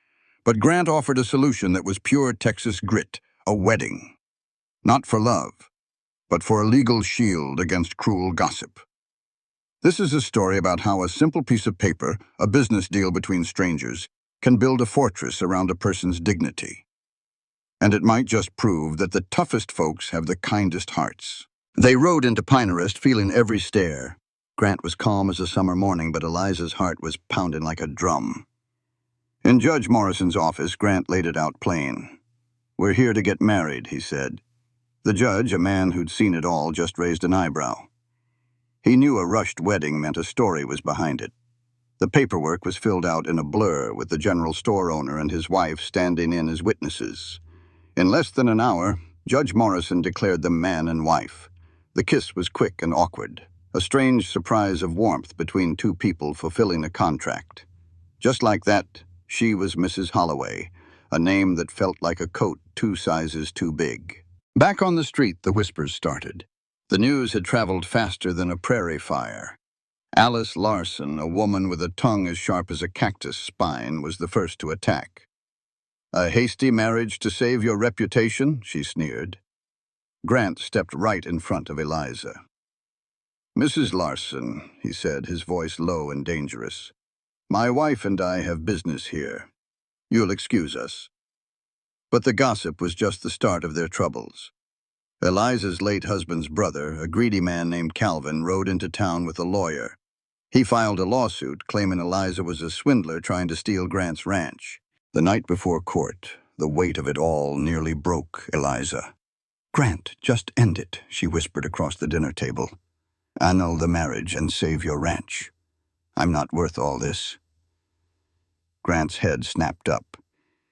But Grant offered a solution that was pure Texas grit, a wedding. Not for love, but for a legal shield against cruel gossip. This is a story about how a simple piece of paper, a business deal between strangers, can build a fortress around a person's dignity. And it might just prove that the toughest folks have the kindest hearts. They rode into Pinehurst feeling every stare. Grant was calm as a summer morning, but Eliza's heart was pounding like a drum. In Judge Morrison's office, Grant laid it out plain. "We're here to get married," he said. The judge, a man who'd seen it all, just raised an eyebrow. He knew a rushed wedding meant a story was behind it. The paperwork was filled out in a blur, with the general store owner and his wife standing in as witnesses. In less than an hour, Judge Morrison declared them man and wife. The kiss was quick and awkward, a strange surprise of warmth between two people fulfilling a contract. Just like that, she was Mrs. Holloway, a name that felt like a coat 2 sizes too big. Back on the street, the whispers started. The news had traveled faster than a prairie fire. Alice Larson, a woman with a tongue as sharp as a cactus spine, was the first to attack. "A hasty marriage to save your reputation?" she sneered. Grant stepped right in front of Eliza. "Mrs. Larson," he said, his voice low and dangerous, "my wife and I have business here. You'll excuse us." But the gossip was just the start of their troubles. Eliza's late husband's brother, a greedy man named Calvin, rode into town with a lawyer. He filed a lawsuit claiming Eliza was a swindler trying to steal Grant's ranch. The night before court, the weight of it all nearly broke Eliza. "Grant, just end it," she whispered across the dinner table. "Annul the marriage and save your ranch. I'm not worth all this." Grant's head snapped up.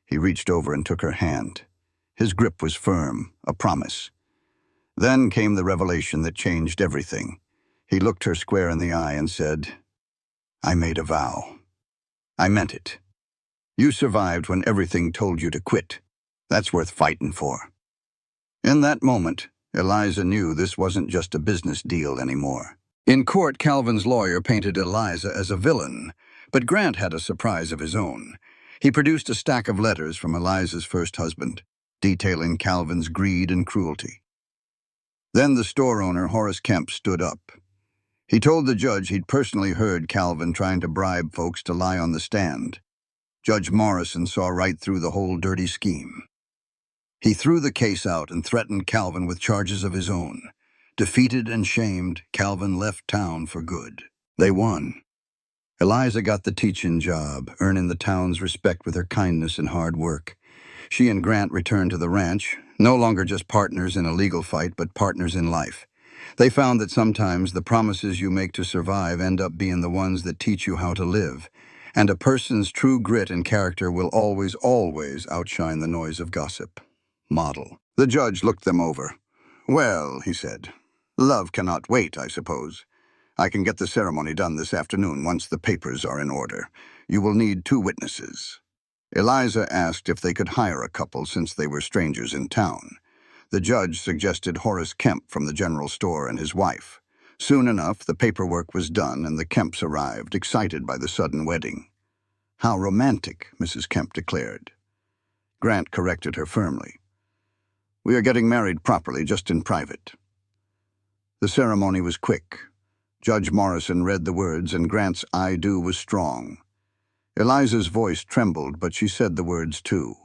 He reached over and took her hand. His grip was firm, a promise. Then came the revelation that changed everything. He looked her square in the eye and said, "I made a vow. I meant it. You survived when everything told you to quit. That's worth fighting for." In that moment, Eliza knew this wasn't just a business deal anymore. In court, Calvin's lawyer painted Eliza as a villain, but Grant had a surprise of his own. He produced a stack of letters from Eliza's first husband, detailing Calvin's greed and cruelty. Then the store owner, Horace Kemp, stood up. He told the judge he'd personally heard Calvin trying to bribe folks to lie on the stand. Judge Morrison saw right through the whole dirty scheme. He threw the case out and threatened Calvin with charges of his own. Defeated and shamed, Calvin left town for good. They won. Eliza got the teaching job, earning the town's respect with her kindness and hard work. She and Grant returned to the ranch, no longer just partners in a legal fight, but partners in life. They found that sometimes the promises you make to survive end up being the ones that teach you how to live. And a person's true grit and character will always, always outshine the noise of gossip. Model. The judge looked them over. "Well," he said, "love cannot wait, I suppose. I can get the ceremony done this afternoon once the papers are in order. You will need 2 witnesses." Eliza asked if they could hire a couple since they were strangers in town. The judge suggested Horace Kemp from the general store and his wife. Soon enough, the paperwork was done and the Kemps arrived, excited by the sudden wedding. "How romantic," Mrs. Kemp declared. Grant corrected her firmly. "We are getting married properly, just in private." The ceremony was quick. Judge Morrison read the words, and Grant's "I do" was strong. Eliza's voice trembled, but she said the words too.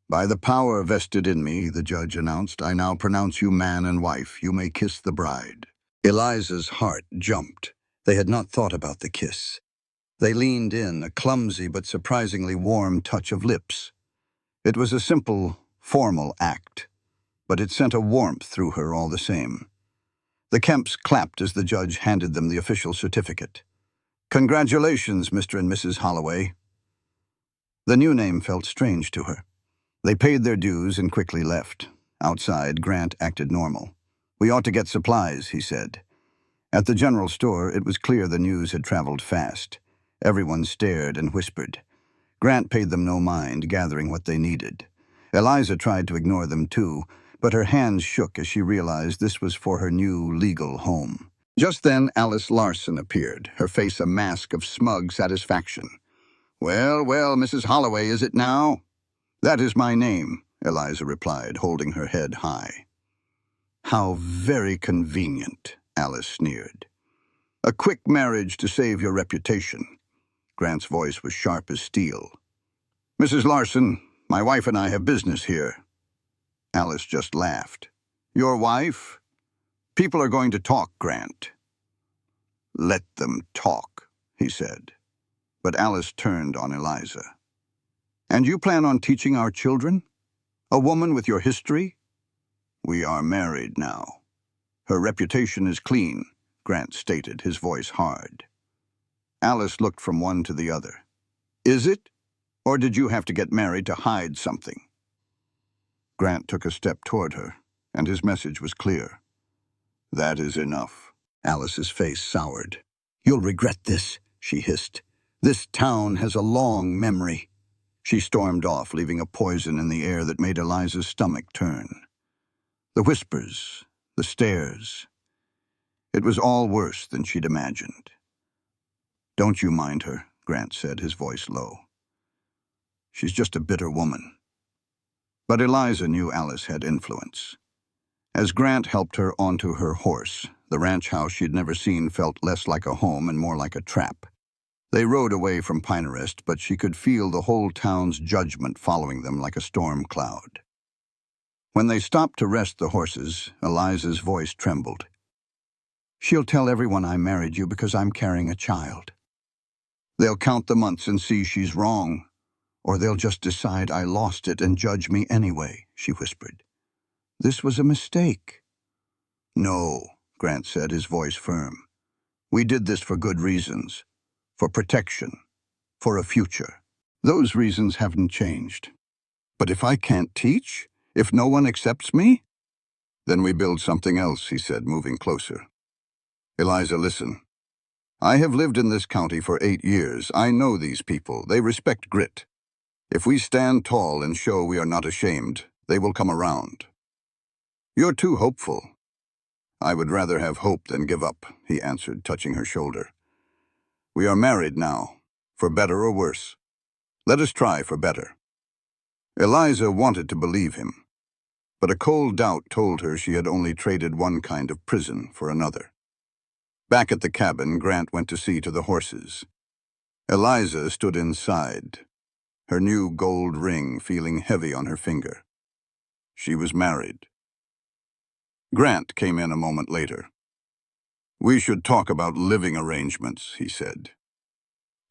"By the power vested in me," the judge announced, "I now pronounce you man and wife. You may kiss the bride." Eliza's heart jumped. They had not thought about the kiss. They leaned in, a clumsy but surprisingly warm touch of lips. It was a simple, formal act, but it sent a warmth through her all the same. The Kemps clapped as the judge handed them the official certificate. "Congratulations, Mr. and Mrs. Holloway." The new name felt strange to her. They paid their dues and quickly left. Outside, Grant acted normal. "We ought to get supplies," he said. At the general store, it was clear the news had traveled fast. Everyone stared and whispered. Grant paid them no mind, gathering what they needed. Eliza tried to ignore them too, but her hands shook as she realized this was for her new legal home. Just then, Alice Larson appeared, her face a mask of smug satisfaction. "Well, well, Mrs. Holloway, is it now?" "That is my name," Eliza replied, holding her head high. "How very convenient," Alice sneered. "A quick marriage to save your reputation." Grant's voice was sharp as steel. "Mrs. Larson, my wife and I have business here." Alice just laughed. "Your wife? People are going to talk, Grant." "Let them talk," he said. But Alice turned on Eliza. "And you plan on teaching our children? A woman with your history?" "We are married now. Her reputation is clean," Grant stated, his voice hard. Alice looked from one to the other. "Is it? Or did you have to get married to hide something?" Grant took a step toward her, and his message was clear. "That is enough." Alice's face soured. "You'll regret this," she hissed. "This town has a long memory." She stormed off, leaving a poison in the air that made Eliza's stomach turn. The whispers, the stares. It was all worse than she'd imagined. "Don't you mind her," Grant said, his voice low. "She's just a bitter woman." But Eliza knew Alice had influence. As Grant helped her onto her horse, the ranch house she'd never seen felt less like a home and more like a trap. They rode away from Pinerest, but she could feel the whole town's judgment following them like a storm cloud. When they stopped to rest the horses, Eliza's voice trembled. "She'll tell everyone I married you because I'm carrying a child. They'll count the months and see she's wrong, or they'll just decide I lost it and judge me anyway," she whispered. "This was a mistake." "No," Grant said, his voice firm. "We did this for good reasons. For protection. For a future. Those reasons haven't changed. But if I can't teach? If no one accepts me?" "Then we build something else," he said, moving closer. "Eliza, listen. I have lived in this county for 8 years. I know these people. They respect grit. If we stand tall and show we are not ashamed, they will come around." "You're too hopeful." "I would rather have hope than give up," he answered, touching her shoulder. "We are married now, for better or worse. Let us try for better." Eliza wanted to believe him, but a cold doubt told her she had only traded one kind of prison for another. Back at the cabin, Grant went to see to the horses. Eliza stood inside, her new gold ring feeling heavy on her finger. She was married. Grant came in a moment later. "We should talk about living arrangements," he said.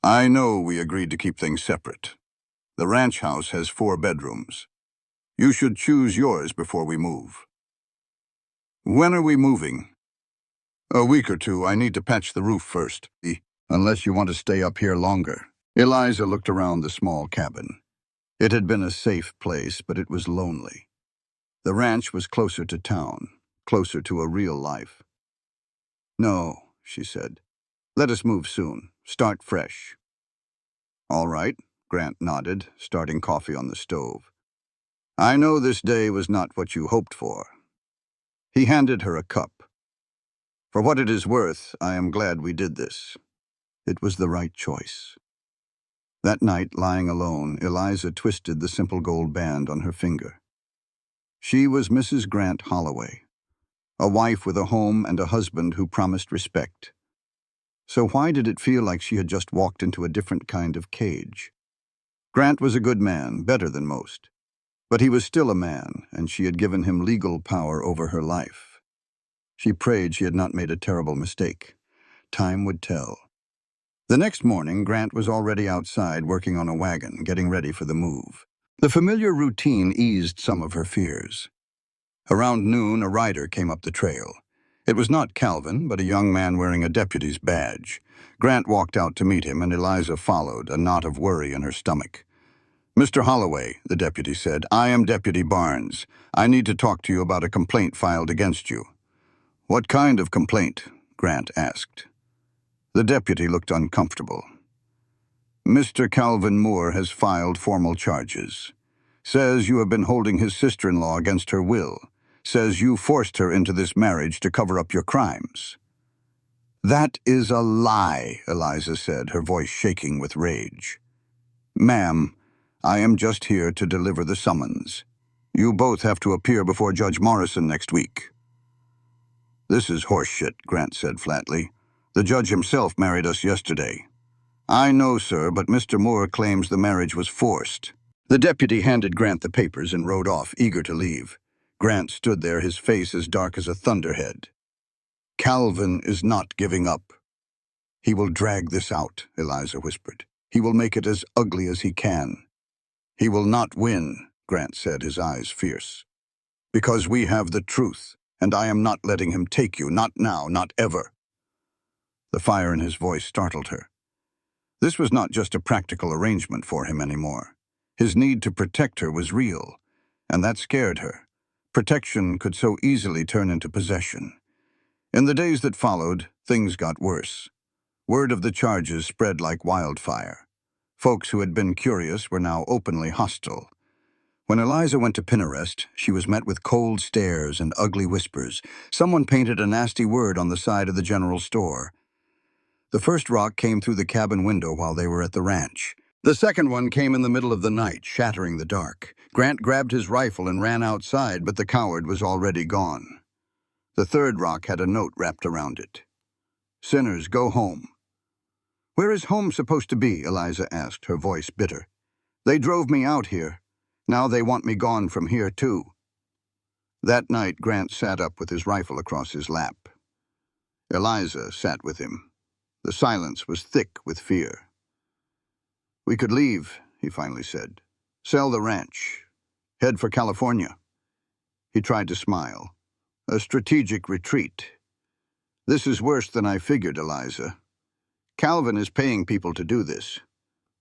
"I know we agreed to keep things separate. The ranch house has 4 bedrooms. You should choose yours before we move." "When are we moving?" "A week or 2. I need to patch the roof first. Unless you want to stay up here longer." Eliza looked around the small cabin. It had been a safe place, but it was lonely. The ranch was closer to town, closer to a real life. "No," she said. "Let us move soon. Start fresh." "All right," Grant nodded, starting coffee on the stove. "I know this day was not what you hoped for." He handed her a cup. "For what it is worth, I am glad we did this. It was the right choice." That night, lying alone, Eliza twisted the simple gold band on her finger. She was Mrs. Grant Holloway, a wife with a home and a husband who promised respect. So why did it feel like she had just walked into a different kind of cage? Grant was a good man, better than most. But he was still a man, and she had given him legal power over her life. She prayed she had not made a terrible mistake. Time would tell. The next morning, Grant was already outside working on a wagon, getting ready for the move. The familiar routine eased some of her fears. Around noon, a rider came up the trail. It was not Calvin, but a young man wearing a deputy's badge. Grant walked out to meet him, and Eliza followed, a knot of worry in her stomach. "Mr. Holloway," the deputy said, "I am Deputy Barnes. I need to talk to you about a complaint filed against you." "What kind of complaint?" Grant asked. The deputy looked uncomfortable. Mr. Calvin Moore has filed formal charges. Says you have been holding his sister-in-law against her will. Says you forced her into this marriage to cover up your crimes. That is a lie, Eliza said, her voice shaking with rage. Ma'am, I am just here to deliver the summons. You both have to appear before Judge Morrison next week. This is horseshit, Grant said flatly. The judge himself married us yesterday. I know, sir, but Mr. Moore claims the marriage was forced. The deputy handed Grant the papers and rode off, eager to leave. Grant stood there, his face as dark as a thunderhead. Calvin is not giving up. He will drag this out, Eliza whispered. He will make it as ugly as he can. He will not win, Grant said, his eyes fierce. Because we have the truth, and I am not letting him take you, not now, not ever. The fire in his voice startled her. This was not just a practical arrangement for him anymore. His need to protect her was real, and that scared her. Protection could so easily turn into possession. In the days that followed, things got worse. Word of the charges spread like wildfire. Folks who had been curious were now openly hostile. When Eliza went to Pinarest, she was met with cold stares and ugly whispers. Someone painted a nasty word on the side of the general store. The first rock came through the cabin window while they were at the ranch. The second one came in the middle of the night, shattering the dark. Grant grabbed his rifle and ran outside, but the coward was already gone. The third rock had a note wrapped around it. Sinners, go home. Where is home supposed to be? Eliza asked, her voice bitter. They drove me out here. Now they want me gone from here, too. That night, Grant sat up with his rifle across his lap. Eliza sat with him. The silence was thick with fear. We could leave, he finally said. Sell the ranch. Head for California. He tried to smile. A strategic retreat. This is worse than I figured, Eliza. Calvin is paying people to do this.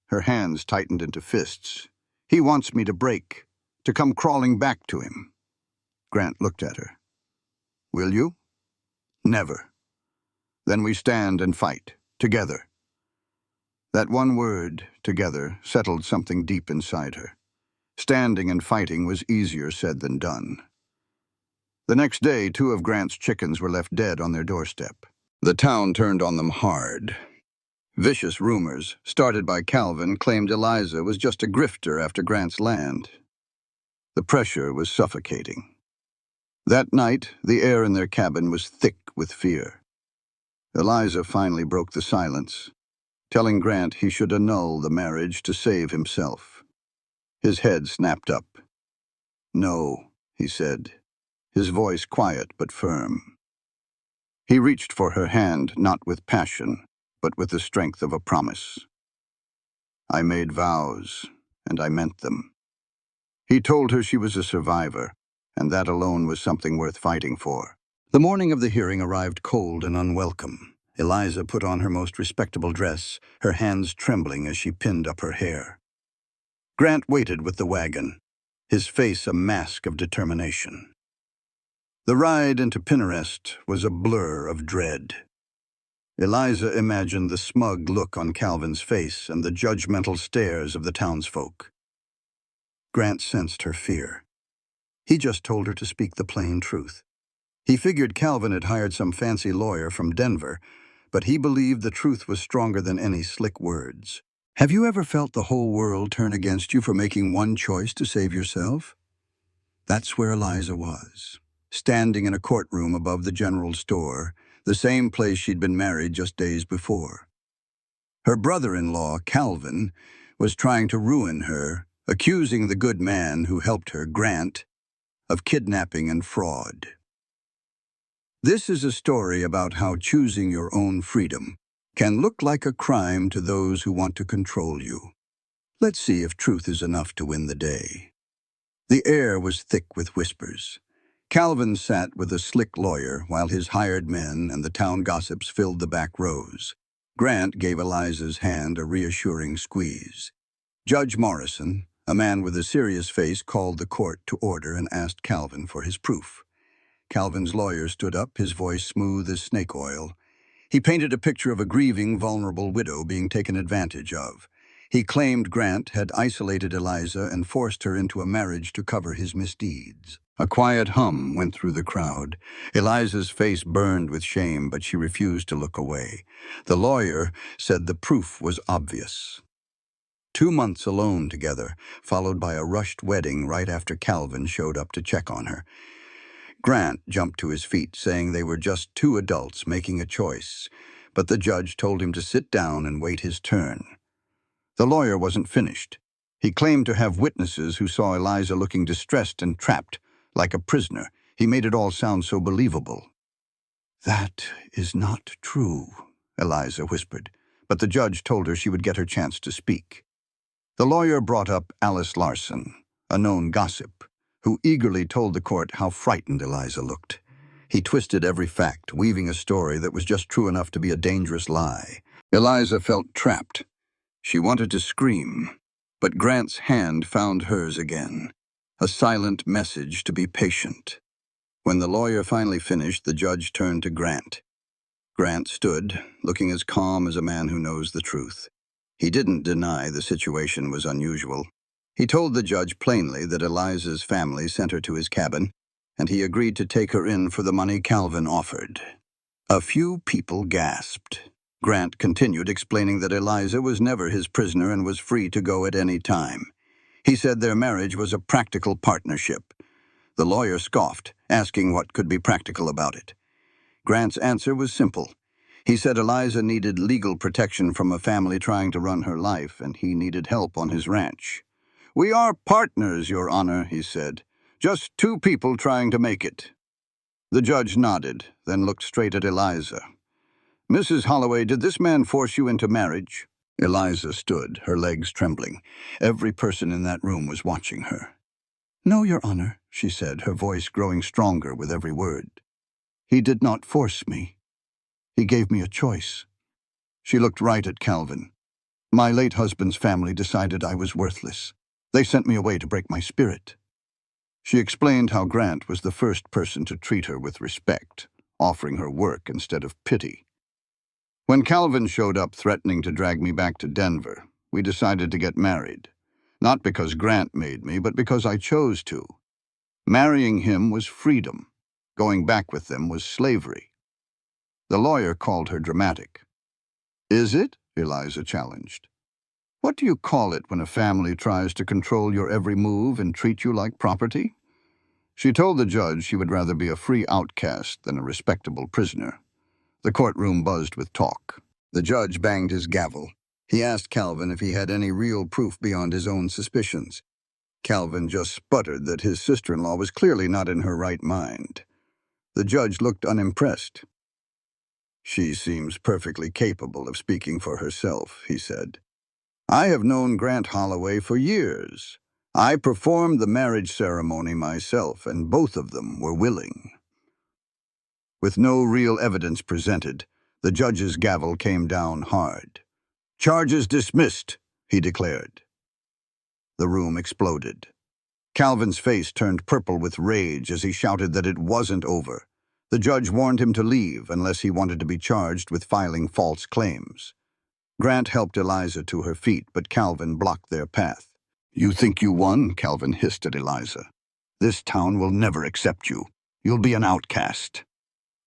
Her hands tightened into fists. He wants me to break, to come crawling back to him. Grant looked at her. Will you? Never. Then we stand and fight, together. That one word, together, settled something deep inside her. Standing and fighting was easier said than done. The next day, 2 of Grant's chickens were left dead on their doorstep. The town turned on them hard. Vicious rumors, started by Calvin, claimed Eliza was just a grifter after Grant's land. The pressure was suffocating. That night, the air in their cabin was thick with fear. Eliza finally broke the silence, telling Grant he should annul the marriage to save himself. His head snapped up. No, he said, his voice quiet but firm. He reached for her hand, not with passion, but with the strength of a promise. I made vows, and I meant them. He told her she was a survivor, and that alone was something worth fighting for. The morning of the hearing arrived cold and unwelcome. Eliza put on her most respectable dress, her hands trembling as she pinned up her hair. Grant waited with the wagon, his face a mask of determination. The ride into Pinarest was a blur of dread. Eliza imagined the smug look on Calvin's face and the judgmental stares of the townsfolk. Grant sensed her fear. He just told her to speak the plain truth. He figured Calvin had hired some fancy lawyer from Denver, but he believed the truth was stronger than any slick words. Have you ever felt the whole world turn against you for making one choice to save yourself? That's where Eliza was, standing in a courtroom above the general store, the same place she'd been married just days before. Her brother-in-law, Calvin, was trying to ruin her, accusing the good man who helped her, Grant, of kidnapping and fraud. This is a story about how choosing your own freedom can look like a crime to those who want to control you. Let's see if truth is enough to win the day. The air was thick with whispers. Calvin sat with a slick lawyer while his hired men and the town gossips filled the back rows. Grant gave Eliza's hand a reassuring squeeze. Judge Morrison, a man with a serious face, called the court to order and asked Calvin for his proof. Calvin's lawyer stood up, his voice smooth as snake oil. He painted a picture of a grieving, vulnerable widow being taken advantage of. He claimed Grant had isolated Eliza and forced her into a marriage to cover his misdeeds. A quiet hum went through the crowd. Eliza's face burned with shame, but she refused to look away. The lawyer said the proof was obvious. 2 months alone together, followed by a rushed wedding right after Calvin showed up to check on her. Grant jumped to his feet, saying they were just two adults making a choice, but the judge told him to sit down and wait his turn. The lawyer wasn't finished. He claimed to have witnesses who saw Eliza looking distressed and trapped, like a prisoner. He made it all sound so believable. "That is not true," Eliza whispered, but the judge told her she would get her chance to speak. The lawyer brought up Alice Larson, a known gossip, who eagerly told the court how frightened Eliza looked. He twisted every fact, weaving a story that was just true enough to be a dangerous lie. Eliza felt trapped. She wanted to scream, but Grant's hand found hers again, a silent message to be patient. When the lawyer finally finished, the judge turned to Grant. Grant stood, looking as calm as a man who knows the truth. He didn't deny the situation was unusual. He told the judge plainly that Eliza's family sent her to his cabin, and he agreed to take her in for the money Calvin offered. A few people gasped. Grant continued, explaining that Eliza was never his prisoner and was free to go at any time. He said their marriage was a practical partnership. The lawyer scoffed, asking what could be practical about it. Grant's answer was simple. He said Eliza needed legal protection from a family trying to run her life, and he needed help on his ranch. "We are partners, Your Honor," he said. "Just two people trying to make it." The judge nodded, then looked straight at Eliza. "Mrs. Holloway, did this man force you into marriage?" Eliza stood, her legs trembling. Every person in that room was watching her. "No, Your Honor," she said, her voice growing stronger with every word. "He did not force me. He gave me a choice." She looked right at Calvin. "My late husband's family decided I was worthless. They sent me away to break my spirit." She explained how Grant was the first person to treat her with respect, offering her work instead of pity. "When Calvin showed up threatening to drag me back to Denver, we decided to get married. Not because Grant made me, but because I chose to. Marrying him was freedom. Going back with them was slavery." The lawyer called her dramatic. "Is it?" Eliza challenged. "What do you call it when a family tries to control your every move and treat you like property?" She told the judge she would rather be a free outcast than a respectable prisoner. The courtroom buzzed with talk. The judge banged his gavel. He asked Calvin if he had any real proof beyond his own suspicions. Calvin just sputtered that his sister-in-law was clearly not in her right mind. The judge looked unimpressed. "She seems perfectly capable of speaking for herself," he said. "I have known Grant Holloway for years. I performed the marriage ceremony myself, and both of them were willing." With no real evidence presented, the judge's gavel came down hard. "Charges dismissed," he declared. The room exploded. Calvin's face turned purple with rage as he shouted that it wasn't over. The judge warned him to leave unless he wanted to be charged with filing false claims. Grant helped Eliza to her feet, but Calvin blocked their path. "You think you won?" Calvin hissed at Eliza. "This town will never accept you. You'll be an outcast."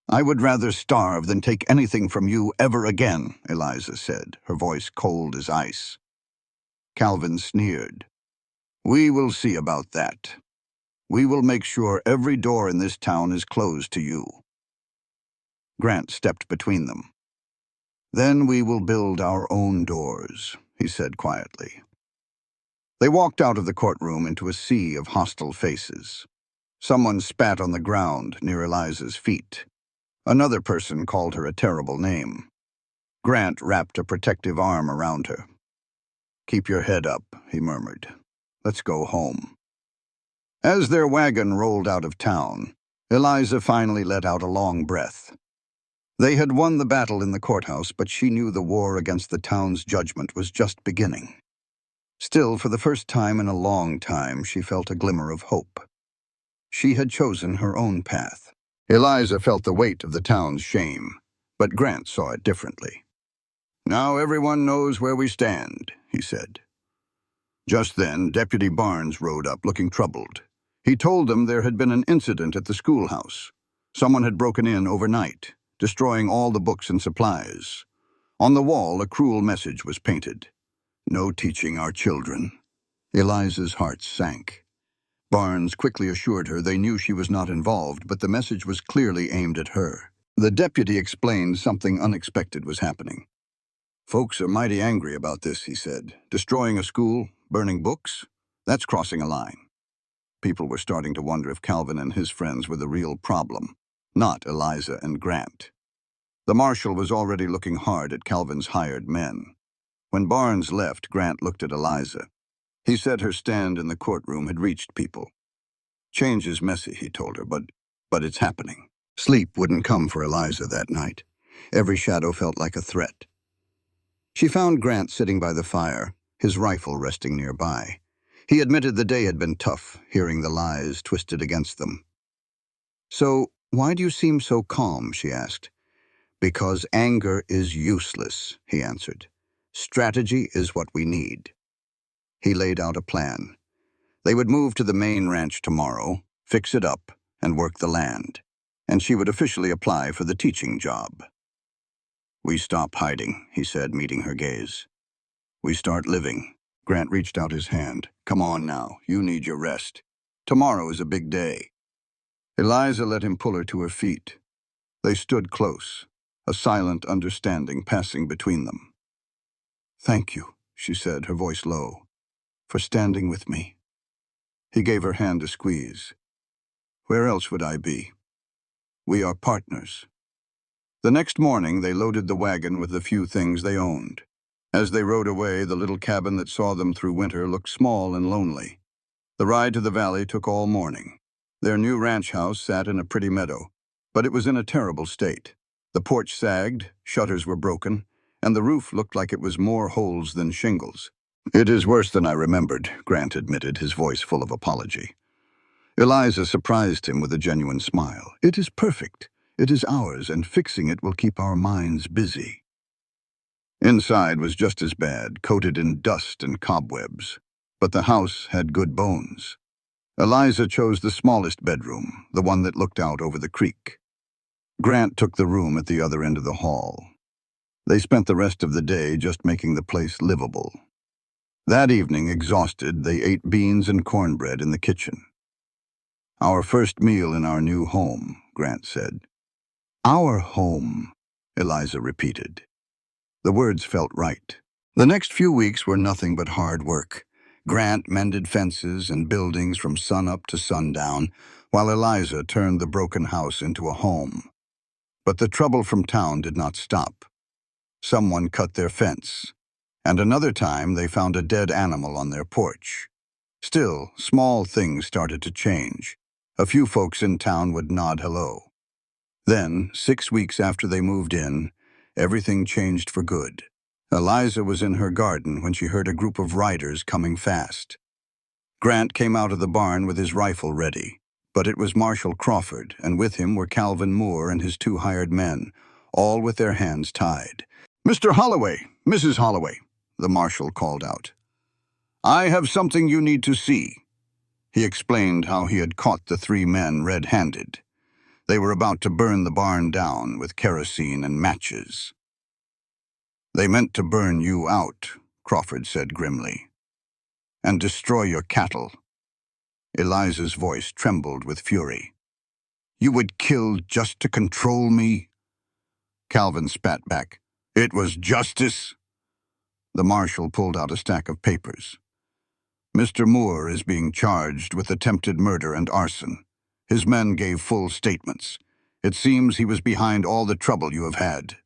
"I would rather starve than take anything from you ever again," Eliza said, her voice cold as ice. Calvin sneered. "We will see about that. We will make sure every door in this town is closed to you." Grant stepped between them. "Then we will build our own doors," he said quietly. They walked out of the courtroom into a sea of hostile faces. Someone spat on the ground near Eliza's feet. Another person called her a terrible name. Grant wrapped a protective arm around her. "Keep your head up," he murmured. "Let's go home." As their wagon rolled out of town, Eliza finally let out a long breath. They had won the battle in the courthouse, but she knew the war against the town's judgment was just beginning. Still, for the first time in a long time, she felt a glimmer of hope. She had chosen her own path. Eliza felt the weight of the town's shame. But Grant saw it differently. "Now everyone knows where we stand," he said. Just then, Deputy Barnes rode up, looking troubled. He told them there had been an incident at the schoolhouse. Someone had broken in overnight, destroying all the books and supplies. On the wall, a cruel message was painted. "No teaching our children." Eliza's heart sank. Barnes quickly assured her they knew she was not involved, but the message was clearly aimed at her. The deputy explained something unexpected was happening. "Folks are mighty angry about this," he said. "Destroying a school, burning books, that's crossing a line." People were starting to wonder if Calvin and his friends were the real problem, not Eliza and Grant. The marshal was already looking hard at Calvin's hired men. When Barnes left, Grant looked at Eliza. He said her stand in the courtroom had reached people. "Change is messy," he told her, but it's happening." Sleep wouldn't come for Eliza that night. Every shadow felt like a threat. She found Grant sitting by the fire, his rifle resting nearby. He admitted the day had been tough, hearing the lies twisted against them. "So, why do you seem so calm?" she asked. "Because anger is useless," he answered. "Strategy is what we need." He laid out a plan. They would move to the main ranch tomorrow, fix it up, and work the land. And she would officially apply for the teaching job. "We stop hiding," he said, meeting her gaze. "We start living." Grant reached out his hand. "Come on now, you need your rest. Tomorrow is a big day." Eliza let him pull her to her feet. They stood close, a silent understanding passing between them. "Thank you," she said, her voice low, "for standing with me." He gave her hand a squeeze. "Where else would I be? We are partners." The next morning, they loaded the wagon with the few things they owned. As they rode away, the little cabin that saw them through winter looked small and lonely. The ride to the valley took all morning. Their new ranch house sat in a pretty meadow, but it was in a terrible state. The porch sagged, shutters were broken, and the roof looked like it was more holes than shingles. "It is worse than I remembered," Grant admitted, his voice full of apology. Eliza surprised him with a genuine smile. "It is perfect. It is ours, and fixing it will keep our minds busy." Inside was just as bad, coated in dust and cobwebs. But the house had good bones. Eliza chose the smallest bedroom, the one that looked out over the creek. Grant took the room at the other end of the hall. They spent the rest of the day just making the place livable. That evening, exhausted, they ate beans and cornbread in the kitchen. "Our first meal in our new home," Grant said. "Our home," Eliza repeated. The words felt right. The next few weeks were nothing but hard work. Grant mended fences and buildings from sunup to sundown, while Eliza turned the broken house into a home. But the trouble from town did not stop. Someone cut their fence, and another time they found a dead animal on their porch. Still, small things started to change. A few folks in town would nod hello. Then, 6 weeks after they moved in, everything changed for good. Eliza was in her garden when she heard a group of riders coming fast. Grant came out of the barn with his rifle ready, but it was Marshal Crawford, and with him were Calvin Moore and his 2 hired men, all with their hands tied. "Mr. Holloway, Mrs. Holloway," the marshal called out. "I have something you need to see." He explained how he had caught the 3 men red-handed. They were about to burn the barn down with kerosene and matches. "They meant to burn you out," Crawford said grimly, "and destroy your cattle." Eliza's voice trembled with fury. "You would kill just to control me?" Calvin spat back. "It was justice." The marshal pulled out a stack of papers. "Mr. Moore is being charged with attempted murder and arson. His men gave full statements. It seems he was behind all the trouble you have had."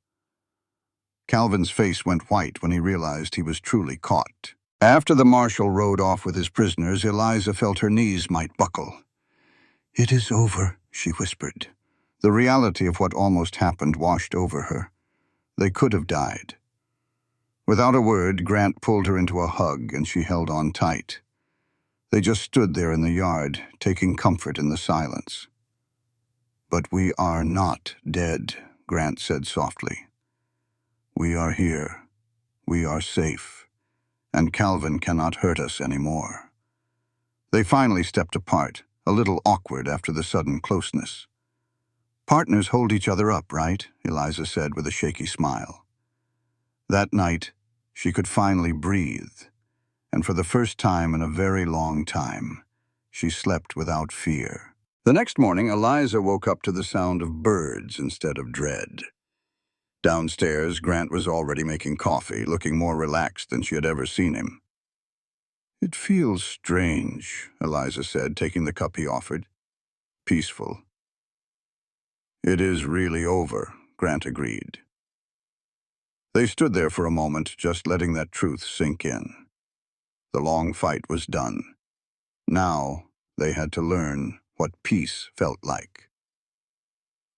Calvin's face went white when he realized he was truly caught. After the marshal rode off with his prisoners, Eliza felt her knees might buckle. "It is over," she whispered. The reality of what almost happened washed over her. They could have died. Without a word, Grant pulled her into a hug, and she held on tight. They just stood there in the yard, taking comfort in the silence. "But we are not dead," Grant said softly. "We are here. We are safe. And Calvin cannot hurt us anymore." They finally stepped apart, a little awkward after the sudden closeness. "Partners hold each other up, right?" Eliza said with a shaky smile. That night, she could finally breathe, and for the first time in a very long time, she slept without fear. The next morning, Eliza woke up to the sound of birds instead of dread. Downstairs, Grant was already making coffee, looking more relaxed than she had ever seen him. "It feels strange," Eliza said, taking the cup he offered. "Peaceful." "It is really over," Grant agreed. They stood there for a moment, just letting that truth sink in. The long fight was done. Now they had to learn what peace felt like.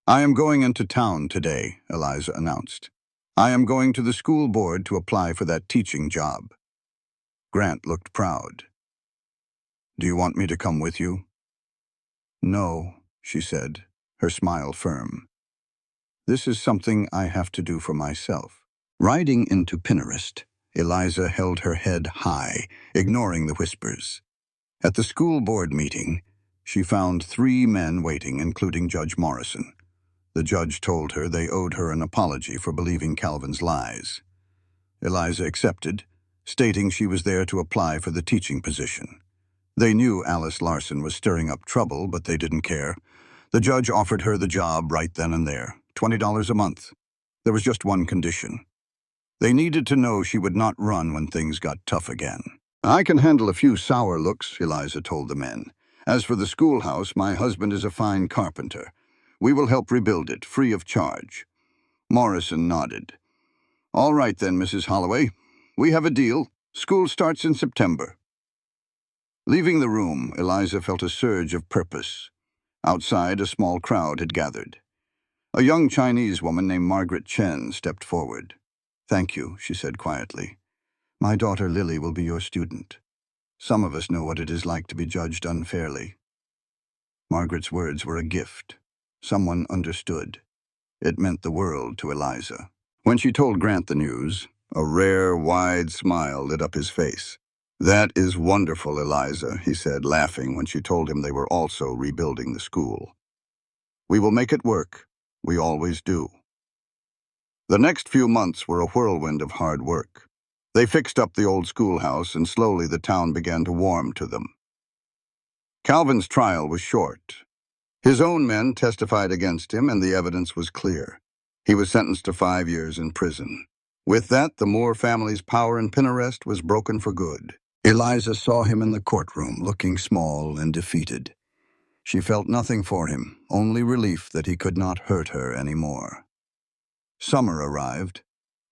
"I am going into town today," Eliza announced. "I am going to the school board to apply for that teaching job." Grant looked proud. "Do you want me to come with you?" "No," she said, her smile firm. "This is something I have to do for myself." Riding into Pinterest, Eliza held her head high, ignoring the whispers. At the school board meeting, she found 3 men waiting, including Judge Morrison. The judge told her they owed her an apology for believing Calvin's lies. Eliza accepted, stating she was there to apply for the teaching position. They knew Alice Larson was stirring up trouble, but they didn't care. The judge offered her the job right then and there, $20 a month. There was just one condition. They needed to know she would not run when things got tough again. "I can handle a few sour looks," Eliza told the men. "As for the schoolhouse, my husband is a fine carpenter. We will help rebuild it, free of charge." Morrison nodded. "All right then, Mrs. Holloway. We have a deal. School starts in September." Leaving the room, Eliza felt a surge of purpose. Outside, a small crowd had gathered. A young Chinese woman named Margaret Chen stepped forward. "Thank you," she said quietly. "My daughter Lily will be your student. Some of us know what it is like to be judged unfairly." Margaret's words were a gift. Someone understood. It meant the world to Eliza. When she told Grant the news, a rare, wide smile lit up his face. "That is wonderful, Eliza," he said, laughing when she told him they were also rebuilding the school. "We will make it work. We always do." The next few months were a whirlwind of hard work. They fixed up the old schoolhouse, and slowly the town began to warm to them. Calvin's trial was short. His own men testified against him, and the evidence was clear. He was sentenced to 5 years in prison. With that, the Moore family's power in Pinterest was broken for good. Eliza saw him in the courtroom, looking small and defeated. She felt nothing for him, only relief that he could not hurt her anymore. Summer arrived,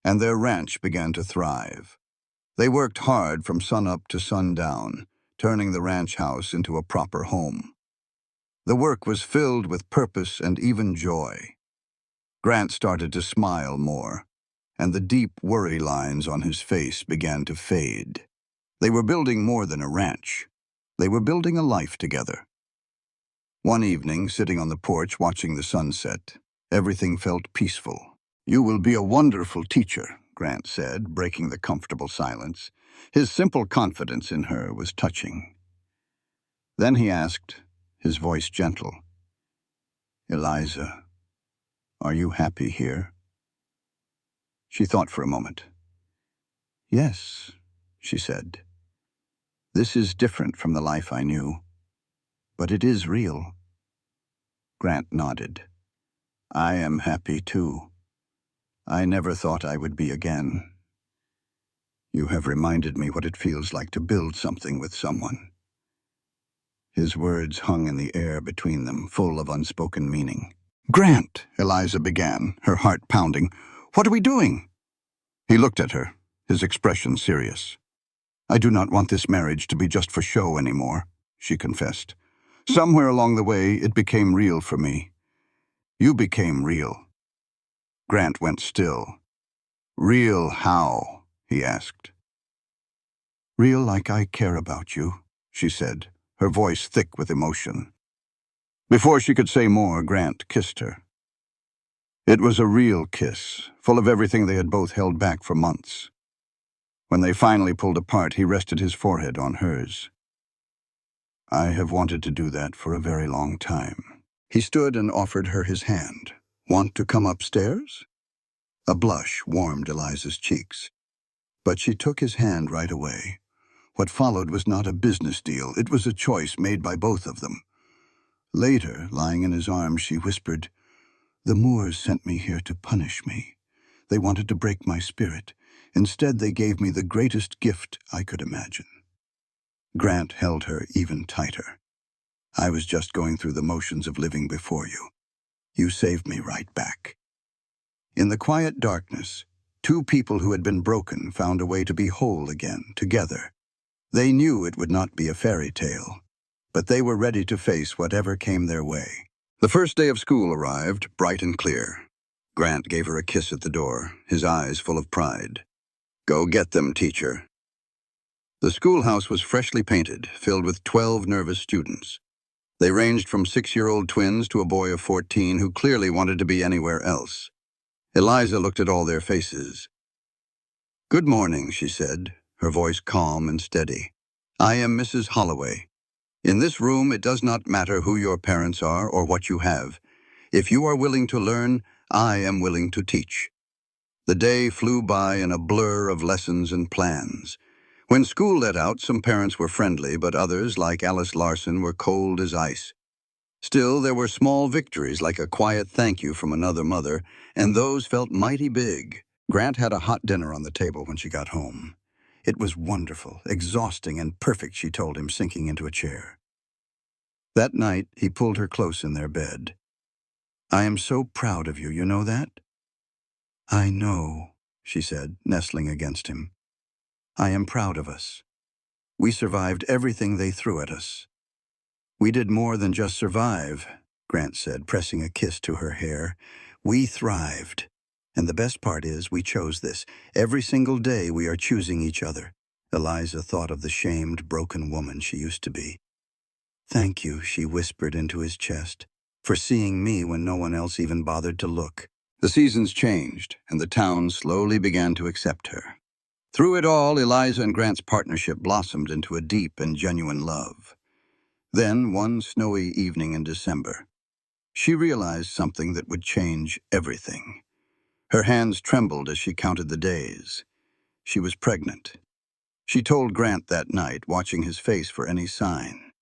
and their ranch began to thrive. They worked hard from sunup to sundown, turning the ranch house into a proper home. The work was filled with purpose and even joy. Grant started to smile more, and the deep worry lines on his face began to fade. They were building more than a ranch. They were building a life together. One evening, sitting on the porch watching the sunset, everything felt peaceful. "You will be a wonderful teacher," Grant said, breaking the comfortable silence. His simple confidence in her was touching. Then he asked, his voice gentle, "Eliza, are you happy here?" She thought for a moment. "Yes," she said. "This is different from the life I knew, but it is real." Grant nodded. "I am happy too. I never thought I would be again. You have reminded me what it feels like to build something with someone." His words hung in the air between them, full of unspoken meaning. "Grant," Eliza began, her heart pounding, "what are we doing?" He looked at her, his expression serious. "I do not want this marriage to be just for show anymore," she confessed. "Somewhere along the way, it became real for me. You became real." Grant went still. "Real how?" he asked. "Real like I care about you," she said, her voice thick with emotion. Before she could say more, Grant kissed her. It was a real kiss, full of everything they had both held back for months. When they finally pulled apart, he rested his forehead on hers. I have wanted to do that for a very long time. He stood and offered her his hand. Want to come upstairs? A blush warmed Eliza's cheeks. But she took his hand right away. What followed was not a business deal. It was a choice made by both of them. Later, lying in his arms, she whispered, "The Moors sent me here to punish me. They wanted to break my spirit. Instead, they gave me the greatest gift I could imagine." Grant held her even tighter. "I was just going through the motions of living before you. You saved me right back." In the quiet darkness, two people who had been broken found a way to be whole again, together. They knew it would not be a fairy tale, but they were ready to face whatever came their way. The first day of school arrived, bright and clear. Grant gave her a kiss at the door, his eyes full of pride. "Go get them, teacher." The schoolhouse was freshly painted, filled with 12 nervous students. They ranged from 6-year-old twins to a boy of 14 who clearly wanted to be anywhere else. Eliza looked at all their faces. "Good morning," she said, her voice calm and steady. "I am Mrs. Holloway. In this room, it does not matter who your parents are or what you have. If you are willing to learn, I am willing to teach." The day flew by in a blur of lessons and plans. When school let out, some parents were friendly, but others, like Alice Larson, were cold as ice. Still, there were small victories, like a quiet thank you from another mother, and those felt mighty big. Grant had a hot dinner on the table when she got home. It was wonderful, exhausting, and perfect, she told him, sinking into a chair. That night, he pulled her close in their bed. "I am so proud of you, you know that?" "I know," she said, nestling against him. "I am proud of us. We survived everything they threw at us." "We did more than just survive," Grant said, pressing a kiss to her hair. "We thrived. And the best part is, we chose this. Every single day we are choosing each other." Eliza thought of the shamed, broken woman she used to be. "Thank you," she whispered into his chest, "for seeing me when no one else even bothered to look." The seasons changed, and the town slowly began to accept her. Through it all, Eliza and Grant's partnership blossomed into a deep and genuine love. Then, one snowy evening in December, she realized something that would change everything. Her hands trembled as she counted the days. She was pregnant. She told Grant that night, watching his face for any sign.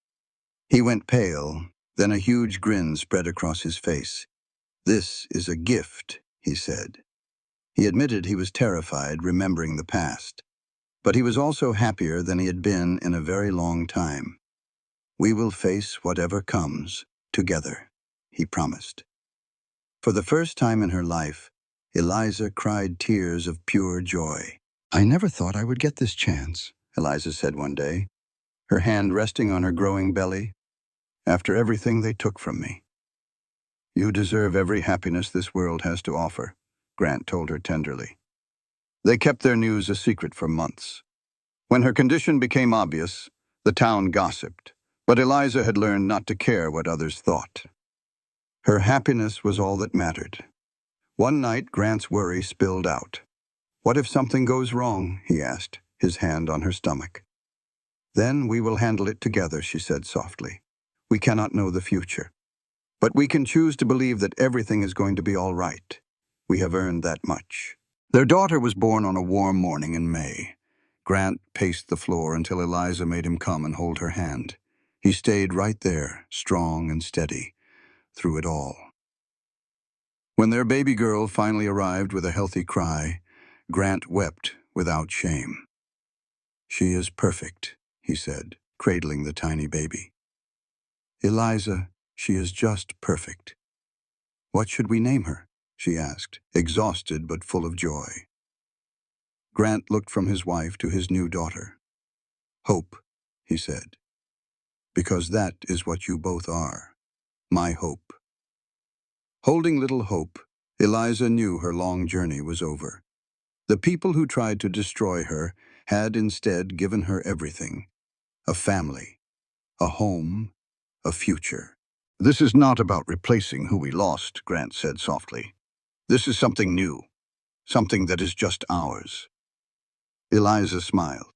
He went pale, then a huge grin spread across his face. "This is a gift," he said. He admitted he was terrified, remembering the past. But he was also happier than he had been in a very long time. "We will face whatever comes, together," he promised. For the first time in her life, Eliza cried tears of pure joy. "I never thought I would get this chance," Eliza said one day, her hand resting on her growing belly. "After everything they took from me." "You deserve every happiness this world has to offer," Grant told her tenderly. They kept their news a secret for months. When her condition became obvious, the town gossiped, but Eliza had learned not to care what others thought. Her happiness was all that mattered. One night, Grant's worry spilled out. "What if something goes wrong?" he asked, his hand on her stomach. "Then we will handle it together," she said softly. "We cannot know the future. But we can choose to believe that everything is going to be all right. We have earned that much." Their daughter was born on a warm morning in May. Grant paced the floor until Eliza made him come and hold her hand. He stayed right there, strong and steady, through it all. When their baby girl finally arrived with a healthy cry, Grant wept without shame. "She is perfect," he said, cradling the tiny baby. "Eliza, she is just perfect." "What should we name her?" she asked, exhausted but full of joy. Grant looked from his wife to his new daughter. "Hope," he said, "because that is what you both are, my hope." Holding little Hope, Eliza knew her long journey was over. The people who tried to destroy her had instead given her everything: a family, a home, a future. "This is not about replacing who we lost," Grant said softly. This is something new, something that is just ours. Eliza smiled.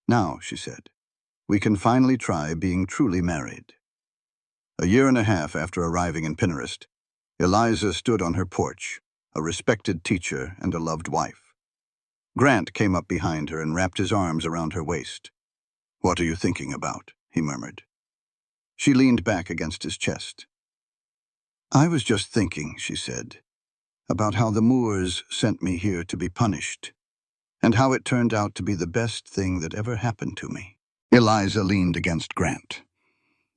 Now, she said, we can finally try being truly married. A year and a half after arriving in Pinterest, Eliza stood on her porch, a respected teacher and a loved wife. Grant came up behind her and wrapped his arms around her waist. "What are you thinking about?" he murmured. She leaned back against his chest. "I was just thinking," she said, "about how the Moors sent me here to be punished, and how it turned out to be the best thing that ever happened to me." Eliza leaned against Grant.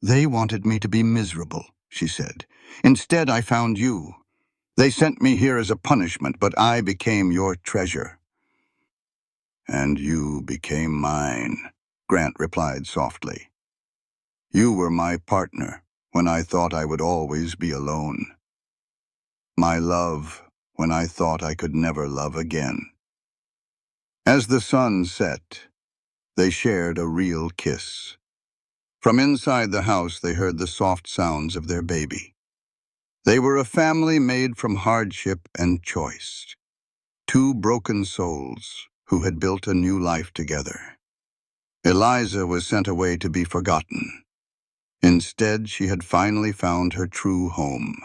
"They wanted me to be miserable," she said. "Instead, I found you. They sent me here as a punishment, but I became your treasure." "And you became mine," Grant replied softly. "You were my partner when I thought I would always be alone. My love when I thought I could never love again." As the sun set, they shared a real kiss. From inside the house, they heard the soft sounds of their baby. They were a family made from hardship and choice. Two broken souls who had built a new life together. Eliza was sent away to be forgotten. Instead, she had finally found her true home.